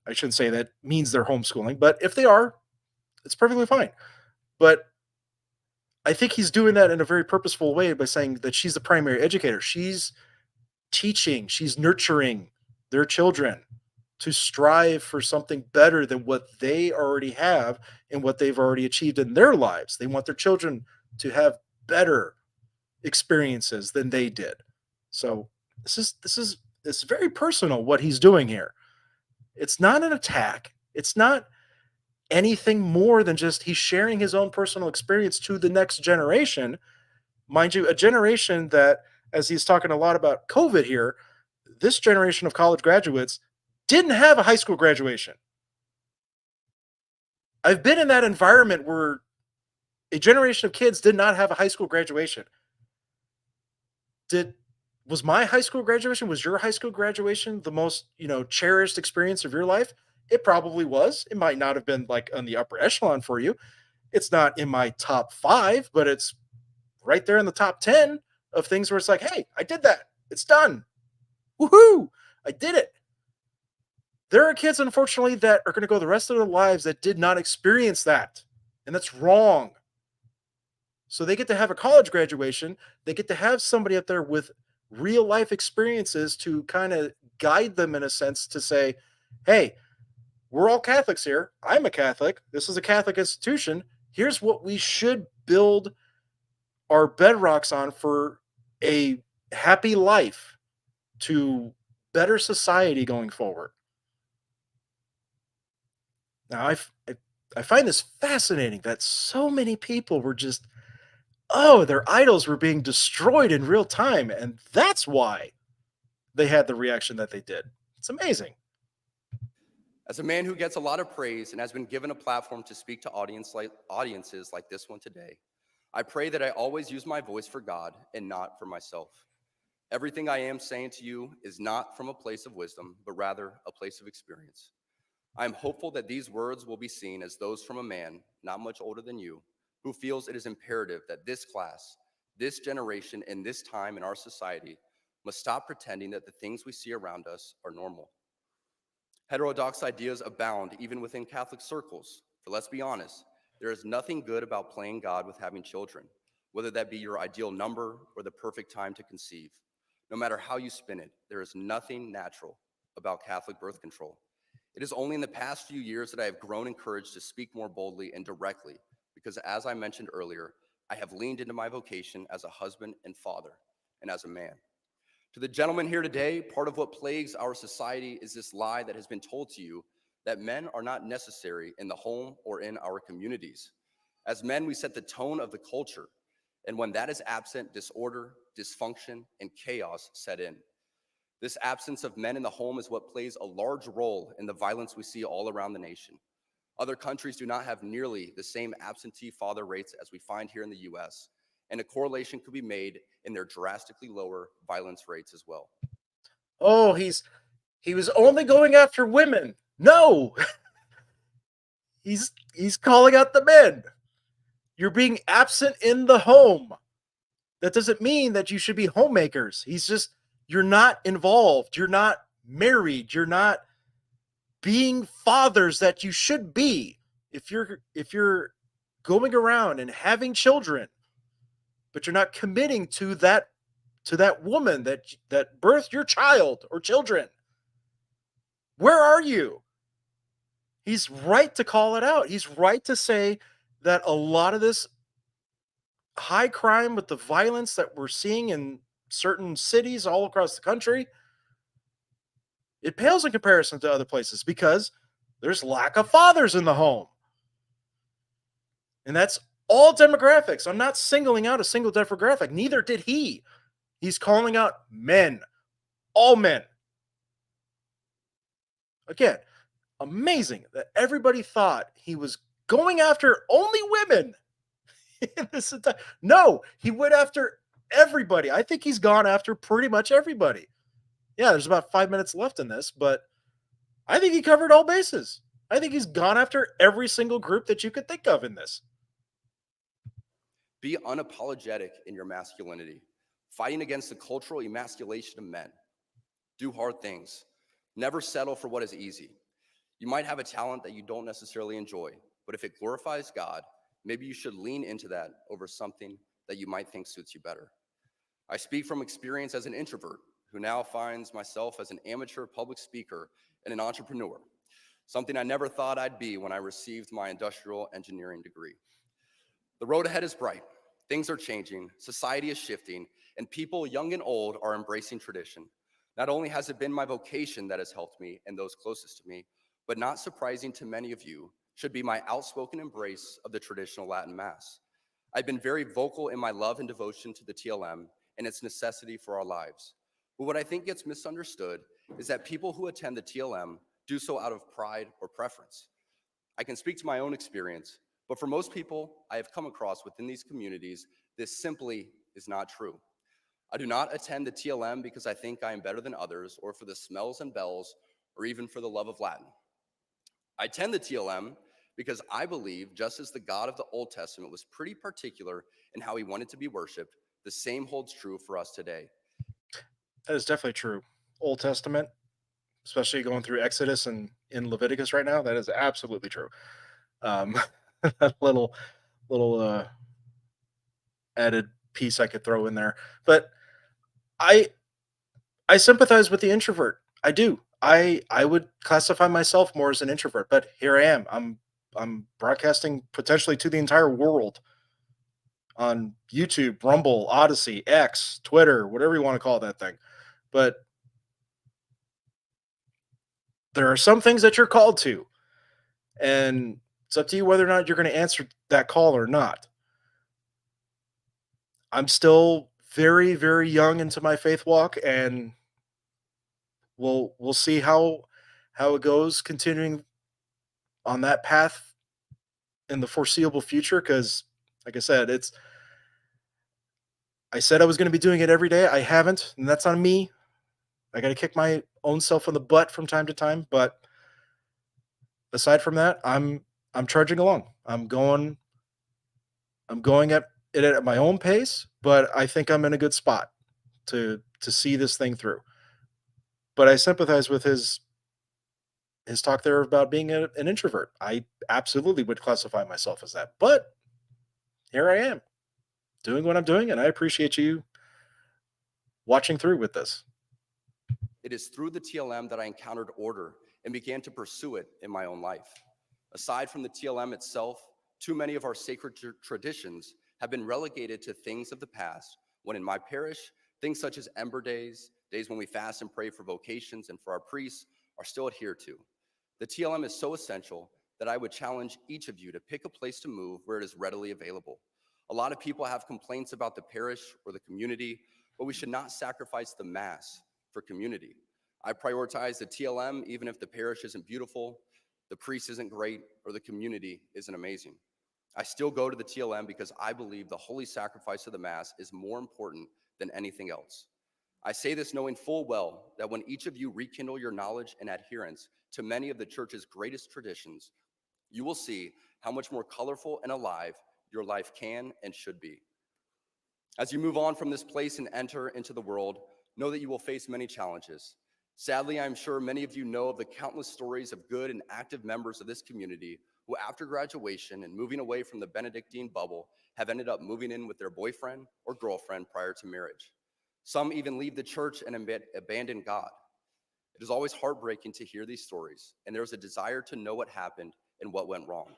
N: I shouldn't say that means they're homeschooling, but if they are, it's perfectly fine. But I think he's doing that in a very purposeful way by saying that she's the primary educator. She's teaching, she's nurturing their children to strive for something better than what they already have and what they've already achieved in their lives. They want their children to have better experiences than they did. So it's very personal what he's doing here. It's not an attack. It's not anything more than just he's sharing his own personal experience to the next generation. Mind you, a generation that, as he's talking a lot about COVID here, this generation of college graduates didn't have a high school graduation. I've been in that environment where a generation of kids did not have a high school graduation. Was my high school graduation, was your high school graduation the most, cherished experience of your life? It probably was. It might not have been like on the upper echelon for you. It's not in my top 5, but it's right there in the top 10 of things where it's like, hey, I did that. It's done. Woohoo! I did it. There are kids, unfortunately, that are going to go the rest of their lives that did not experience that. And that's wrong. So they get to have a college graduation. They get to have somebody up there with real life experiences to kind of guide them in a sense to say, hey, we're all Catholics here. I'm a Catholic. This is a Catholic institution. Here's what we should build our bedrocks on for a happy life, to better society going forward. Now, I find this fascinating that so many people were just, their idols were being destroyed in real time, and that's why they had the reaction that they did. It's amazing.
O: As a man who gets a lot of praise and has been given a platform to speak to audiences like this one today, I pray that I always use my voice for God and not for myself. Everything I am saying to you is not from a place of wisdom, but rather a place of experience. I am hopeful that these words will be seen as those from a man not much older than you, who feels it is imperative that this class, this generation, and this time in our society must stop pretending that the things we see around us are normal. Heterodox ideas abound even within Catholic circles, for let's be honest, there is nothing good about playing God with having children, whether that be your ideal number or the perfect time to conceive. No matter how you spin it, there is nothing natural about Catholic birth control. It is only in the past few years that I have grown encouraged to speak more boldly and directly, because as I mentioned earlier, I have leaned into my vocation as a husband and father, and as a man. To the gentlemen here today, part of what plagues our society is this lie that has been told to you that men are not necessary in the home or in our communities. As men, we set the tone of the culture, and when that is absent, disorder, dysfunction, and chaos set in. This absence of men in the home is what plays a large role in the violence we see all around the nation. Other countries do not have nearly the same absentee father rates as we find here in the US, and a correlation could be made in their drastically lower violence rates as well.
N: Oh, he was only going after women. No. He's calling out the men. You're being absent in the home. That doesn't mean that you should be homemakers. You're not involved. You're not married. You're not being fathers that you should be. If you're going around and having children, but you're not committing to that woman that birthed your child or children, where are you? He's right to call it out. He's right to say that a lot of this high crime with the violence that we're seeing in certain cities all across the country, it pales in comparison to other places because there's lack of fathers in the home. And that's all demographics. I'm not singling out a single demographic. Neither did he. He's calling out men. All men. Again, amazing that everybody thought he was going after only women. No, he went after everybody. I think he's gone after pretty much everybody. Yeah, there's about 5 minutes left in this, but I think he covered all bases. I think he's gone after every single group that you could think of in this.
O: Be unapologetic in your masculinity, fighting against the cultural emasculation of men. Do hard things. Never settle for what is easy. You might have a talent that you don't necessarily enjoy, but if it glorifies God, maybe you should lean into that over something that you might think suits you better. I speak from experience as an introvert who now finds myself as an amateur public speaker and an entrepreneur, something I never thought I'd be when I received my industrial engineering degree. The road ahead is bright. Things are changing, society is shifting, and people, young and old, are embracing tradition. Not only has it been my vocation that has helped me and those closest to me, but not surprising to many of you, should be my outspoken embrace of the traditional Latin Mass. I've been very vocal in my love and devotion to the TLM and its necessity for our lives. But what I think gets misunderstood is that people who attend the TLM do so out of pride or preference. I can speak to my own experience, but for most people I have come across within these communities, this simply is not true. I do not attend the TLM because I think I am better than others, or for the smells and bells, or even for the love of Latin. I attend the TLM because I believe, just as the God of the Old Testament was pretty particular in how he wanted to be worshiped, the same holds true for us today.
N: That is definitely true. Old Testament, especially going through Exodus and in Leviticus right now, that is absolutely true. That little added piece I could throw in there. But I sympathize with the introvert. I do. I would classify myself more as an introvert, but here I am. I'm broadcasting potentially to the entire world on YouTube, Rumble, Odyssey, X, Twitter, whatever you want to call that thing. But there are some things that you're called to, and it's up to you whether or not you're going to answer that call or not. I'm still very, very young into my faith walk, and we'll see how it goes continuing on that path in the foreseeable future. Because, like I said, I said I was going to be doing it every day. I haven't, and that's on me. I got to kick my own self in the butt from time to time, but aside from that, I'm trudging along. I'm going at it at my own pace, but I think I'm in a good spot to see this thing through. But I sympathize with his talk there about being an introvert. I absolutely would classify myself as that. But here I am, doing what I'm doing, and I appreciate you watching through with this.
O: It is through the TLM that I encountered order and began to pursue it in my own life. Aside from the TLM itself, too many of our sacred traditions have been relegated to things of the past, when in my parish, things such as Ember Days, days when we fast and pray for vocations and for our priests, are still adhered to. The TLM is so essential that I would challenge each of you to pick a place to move where it is readily available. A lot of people have complaints about the parish or the community, but we should not sacrifice the Mass for community. I prioritize the TLM even if the parish isn't beautiful, the priest isn't great, or the community isn't amazing. I still go to the TLM because I believe the holy sacrifice of the Mass is more important than anything else. I say this knowing full well that when each of you rekindle your knowledge and adherence to many of the church's greatest traditions, you will see how much more colorful and alive your life can and should be. As you move on from this place and enter into the world, know that you will face many challenges. Sadly, I'm sure many of you know of the countless stories of good and active members of this community who, after graduation and moving away from the Benedictine bubble, have ended up moving in with their boyfriend or girlfriend prior to marriage. Some even leave the church and abandon God. It is always heartbreaking to hear these stories, and there is a desire to know what happened and what went wrong.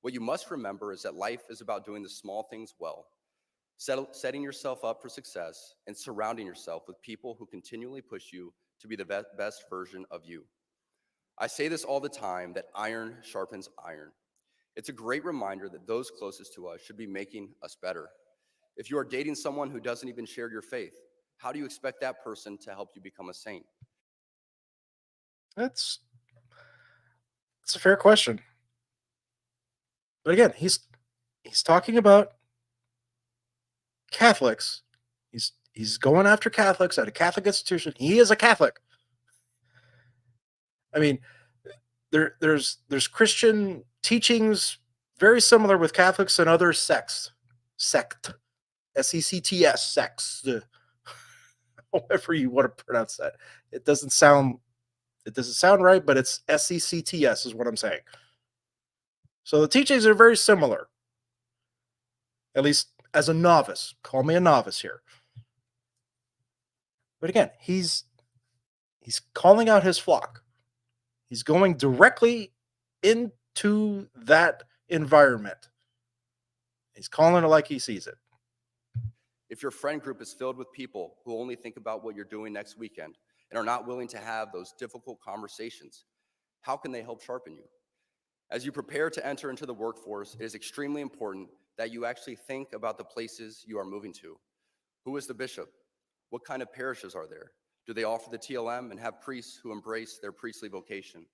O: What you must remember is that life is about doing the small things well, setting yourself up for success, and surrounding yourself with people who continually push you to be the best version of you. I say this all the time, that iron sharpens iron. It's a great reminder that those closest to us should be making us better. If you are dating someone who doesn't even share your faith, how do you expect that person to help you become a saint?
N: It's a fair question. But again, he's talking about Catholics. He's going after Catholics at a Catholic institution. He is a Catholic. I mean, there's Christian teachings very similar with Catholics and other sect, SECTS, sects, however you want to pronounce that. It doesn't sound right, but it's SECTS is what I'm saying. So the teachings are very similar, at least as a novice. Call me a novice here. But again, he's calling out his flock. He's going directly into that environment. He's calling it like he sees it.
O: If your friend group is filled with people who only think about what you're doing next weekend and are not willing to have those difficult conversations, how can they help sharpen you? As you prepare to enter into the workforce, it is extremely important that you actually think about the places you are moving to. Who is the bishop? What kind of parishes are there? Do they offer the TLM and have priests who embrace their priestly vocation?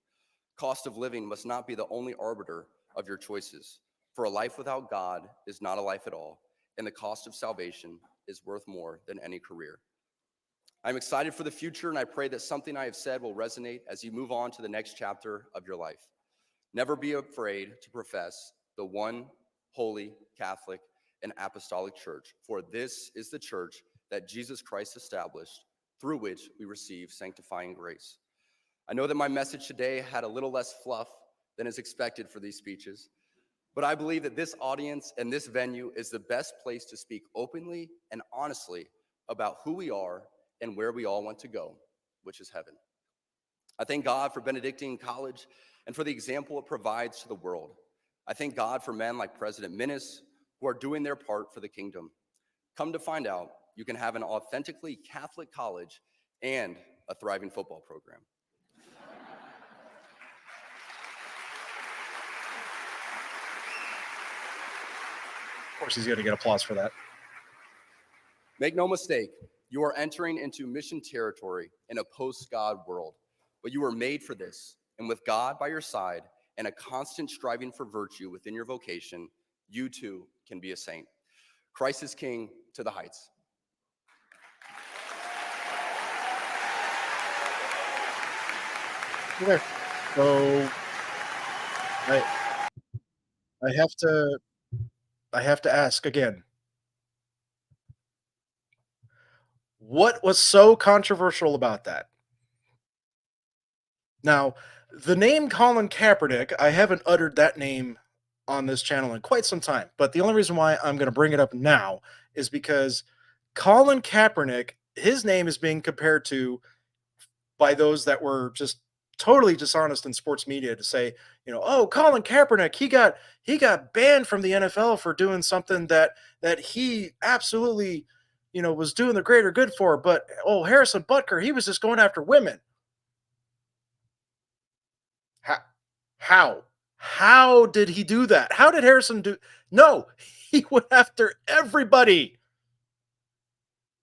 O: Cost of living must not be the only arbiter of your choices, for a life without God is not a life at all, and the cost of salvation is worth more than any career. I'm excited for the future, and I pray that something I have said will resonate as you move on to the next chapter of your life. Never be afraid to profess the one holy, Catholic, and apostolic church, for this is the church that Jesus Christ established, through which we receive sanctifying grace. I know that my message today had a little less fluff than is expected for these speeches, but I believe that this audience and this venue is the best place to speak openly and honestly about who we are and where we all want to go, which is heaven. I thank God for Benedictine College and for the example it provides to the world. I thank God for men like President Minnis who are doing their part for the kingdom. Come to find out, you can have an authentically Catholic college and a thriving football program.
N: Of course, he's going to get applause for that.
O: Make no mistake, you are entering into mission territory in a post-God world, but you were made for this, and with God by your side and a constant striving for virtue within your vocation, you too can be a saint. Christ is King to the heights.
N: Okay, so I have to ask again. What was so controversial about that? Now, the name Colin Kaepernick, I haven't uttered that name on this channel in quite some time, but the only reason why I'm going to bring it up now is because Colin Kaepernick, his name is being compared to by those that were just totally dishonest in sports media to say, oh, Colin Kaepernick, he got banned from the NFL for doing something that he absolutely, was doing the greater good for. But Harrison Butker, he was just going after women. How did he do that? How did Harrison do? No, he went after everybody.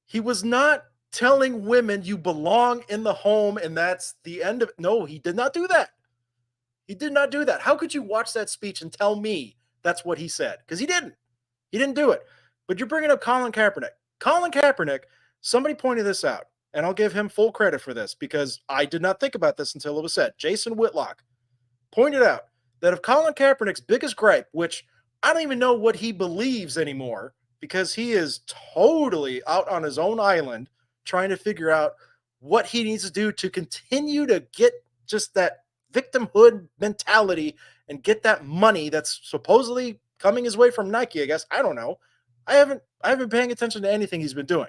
N: He was not telling women you belong in the home and that's the end of it. No, he did not do that. He did not do that. How could you watch that speech and tell me that's what he said? Because he didn't. He didn't do it. But you're bringing up Colin Kaepernick. Colin Kaepernick, somebody pointed this out, and I'll give him full credit for this because I did not think about this until it was said. Jason Whitlock pointed out that if Colin Kaepernick's biggest gripe, which I don't even know what he believes anymore because he is totally out on his own island trying to figure out what he needs to do to continue to get just that victimhood mentality and get that money that's supposedly coming his way from Nike, I guess. I don't know. I haven't been paying attention to anything he's been doing.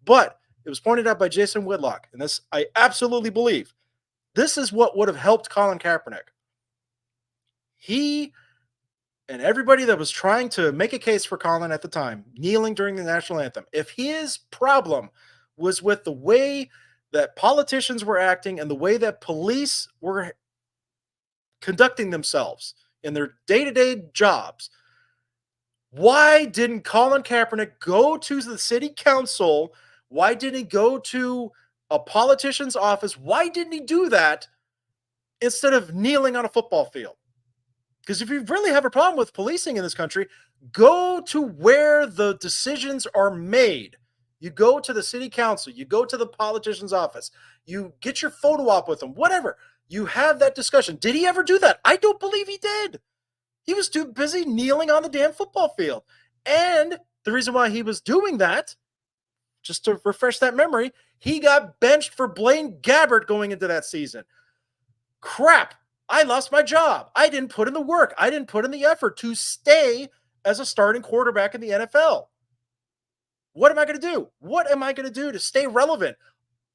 N: But it was pointed out by Jason Whitlock, and this I absolutely believe. This is what would have helped Colin Kaepernick. He and everybody that was trying to make a case for Colin at the time, kneeling during the national anthem, if his problem was with the way that politicians were acting and the way that police were conducting themselves in their day-to-day jobs, why didn't Colin Kaepernick go to the city council? Why didn't he go to a politician's office? Why didn't he do that instead of kneeling on a football field? Because if you really have a problem with policing in this country, go to where the decisions are made. You go to the city council. You go to the politician's office. You get your photo op with them, whatever. You have that discussion. Did he ever do that? I don't believe he did. He was too busy kneeling on the damn football field. And the reason why he was doing that, just to refresh that memory, he got benched for Blaine Gabbert going into that season. Crap. I lost my job. I didn't put in the work. I didn't put in the effort to stay as a starting quarterback in the NFL. What am I going to do? What am I going to do to stay relevant?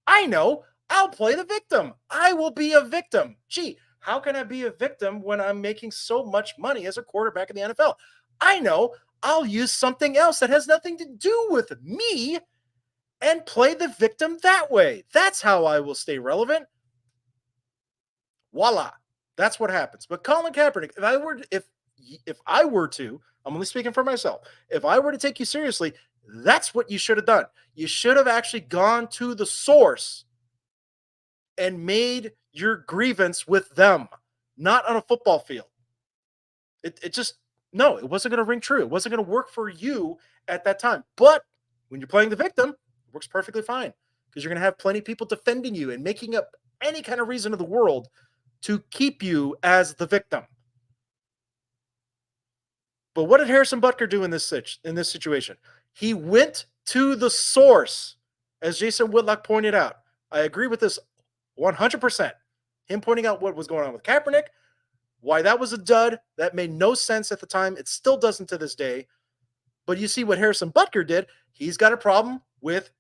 N: I know. I'll play the victim. I will be a victim. Gee, how can I be a victim when I'm making so much money as a quarterback in the NFL? I know. I'll use something else that has nothing to do with me and play the victim that way. That's how I will stay relevant. Voila. That's what happens. But Colin Kaepernick, if I were to, I'm only speaking for myself, if I were to take you seriously, that's what you should have done. You should have actually gone to the source and made your grievance with them, not on a football field. It wasn't going to ring true. It wasn't going to work for you at that time. But when you're playing the victim, it works perfectly fine because you're going to have plenty of people defending you and making up any kind of reason in the world to keep you as the victim. But what did Harrison Butker do in this situation? He went to the source, as Jason Whitlock pointed out. I agree with this 100%. Him pointing out what was going on with Kaepernick, why that was a dud, that made no sense at the time. It still doesn't to this day. But you see what Harrison Butker did. He's got a problem with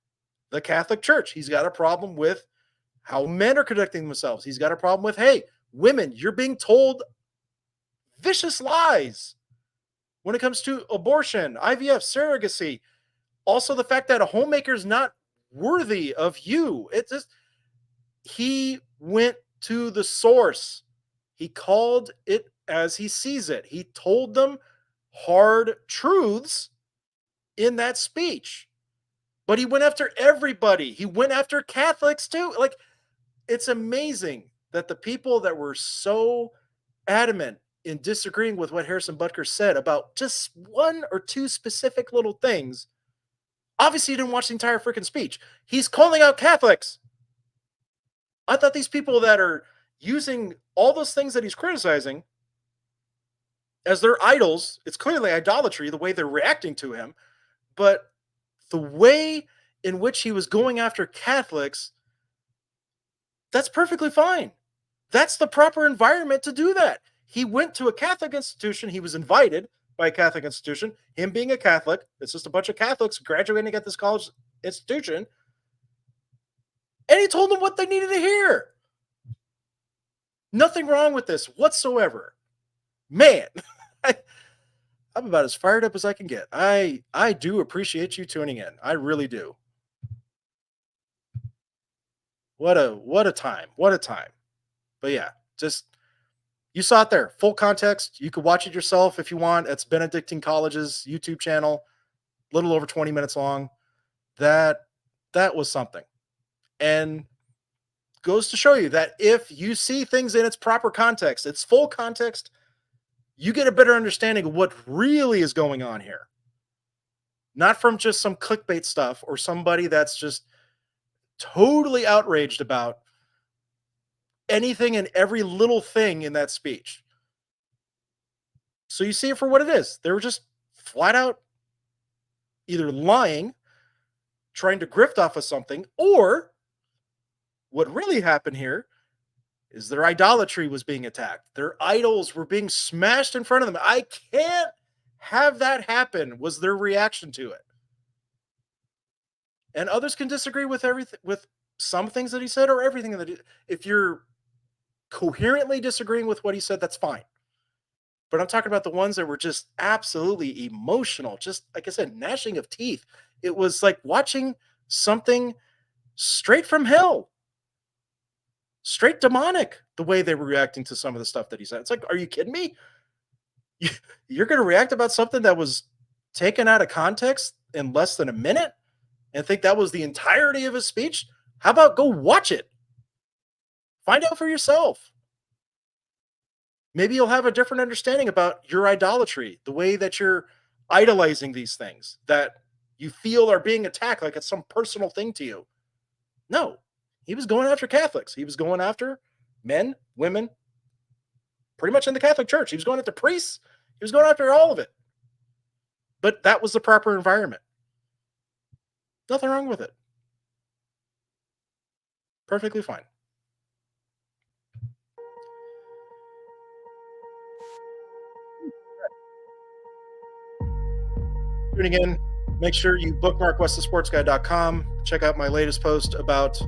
N: the Catholic Church. He's got a problem with how men are conducting themselves. He's got a problem with, hey, women, you're being told vicious lies when it comes to abortion, IVF, surrogacy. Also, the fact that a homemaker is not worthy of you. It's just, he went to the source. He called it as he sees it. He told them hard truths in that speech. But he went after everybody. He went after Catholics too. Like, it's amazing that the people that were so adamant in disagreeing with what Harrison Butker said about just one or two specific little things, obviously you didn't watch the entire freaking speech. He's calling out Catholics. I thought these people that are using all those things that he's criticizing as their idols, it's clearly idolatry, the way they're reacting to him, but the way in which he was going after Catholics, that's perfectly fine. That's the proper environment to do that. He went to a Catholic institution. He was invited by a Catholic institution. Him being a Catholic, it's just a bunch of Catholics graduating at this college institution. And he told them what they needed to hear. Nothing wrong with this whatsoever. Man, I'm about as fired up as I can get. I do appreciate you tuning in. I really do. What a time. What a time. But yeah, just, you saw it there. Full context. You could watch it yourself if you want. It's Benedictine College's YouTube channel. A little over 20 minutes long. That was something. And goes to show you that if you see things in its proper context, its full context, you get a better understanding of what really is going on here. Not from just some clickbait stuff or somebody that's just totally outraged about anything and every little thing in that speech. So you see it for what it is. They were just flat out either lying, trying to grift off of something, or what really happened here is their idolatry was being attacked. Their idols were being smashed in front of them. I can't have that happen, was their reaction to it. And others can disagree with everything, with some things that he said or everything that if you're coherently disagreeing with what he said, that's fine. But I'm talking about the ones that were just absolutely emotional, just like I said, gnashing of teeth. It was like watching something straight from hell. Straight demonic, the way they were reacting to some of the stuff that he said. It's like, are you kidding me? You're going to react about something that was taken out of context in less than a minute and think that was the entirety of his speech? How about go watch it? Find out for yourself. Maybe you'll have a different understanding about your idolatry, the way that you're idolizing these things that you feel are being attacked like it's some personal thing to you. No. He was going after Catholics. He was going after men, women, pretty much in the Catholic Church. He was going after priests. He was going after all of it. But that was the proper environment. Nothing wrong with it. Perfectly fine. Tuning in, make sure you bookmark westthesportsguy.com. Check out my latest post about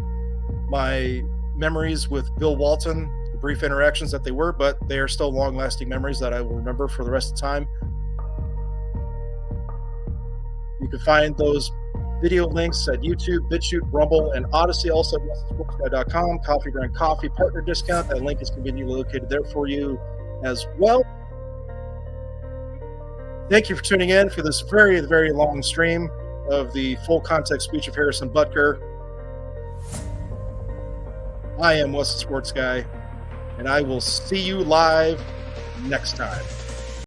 N: my memories with Bill Walton, the brief interactions that they were, but they are still long-lasting memories that I will remember for the rest of the time. You can find those video links at YouTube, BitChute, Rumble, and Odyssey, also at westthesportsguy.com. Coffee Brand Coffee partner discount. That link is conveniently located there for you as well. Thank you for tuning in for this very, very long stream of the full context speech of Harrison Butker. I am Wes the Sports Guy, and I will see you live next time.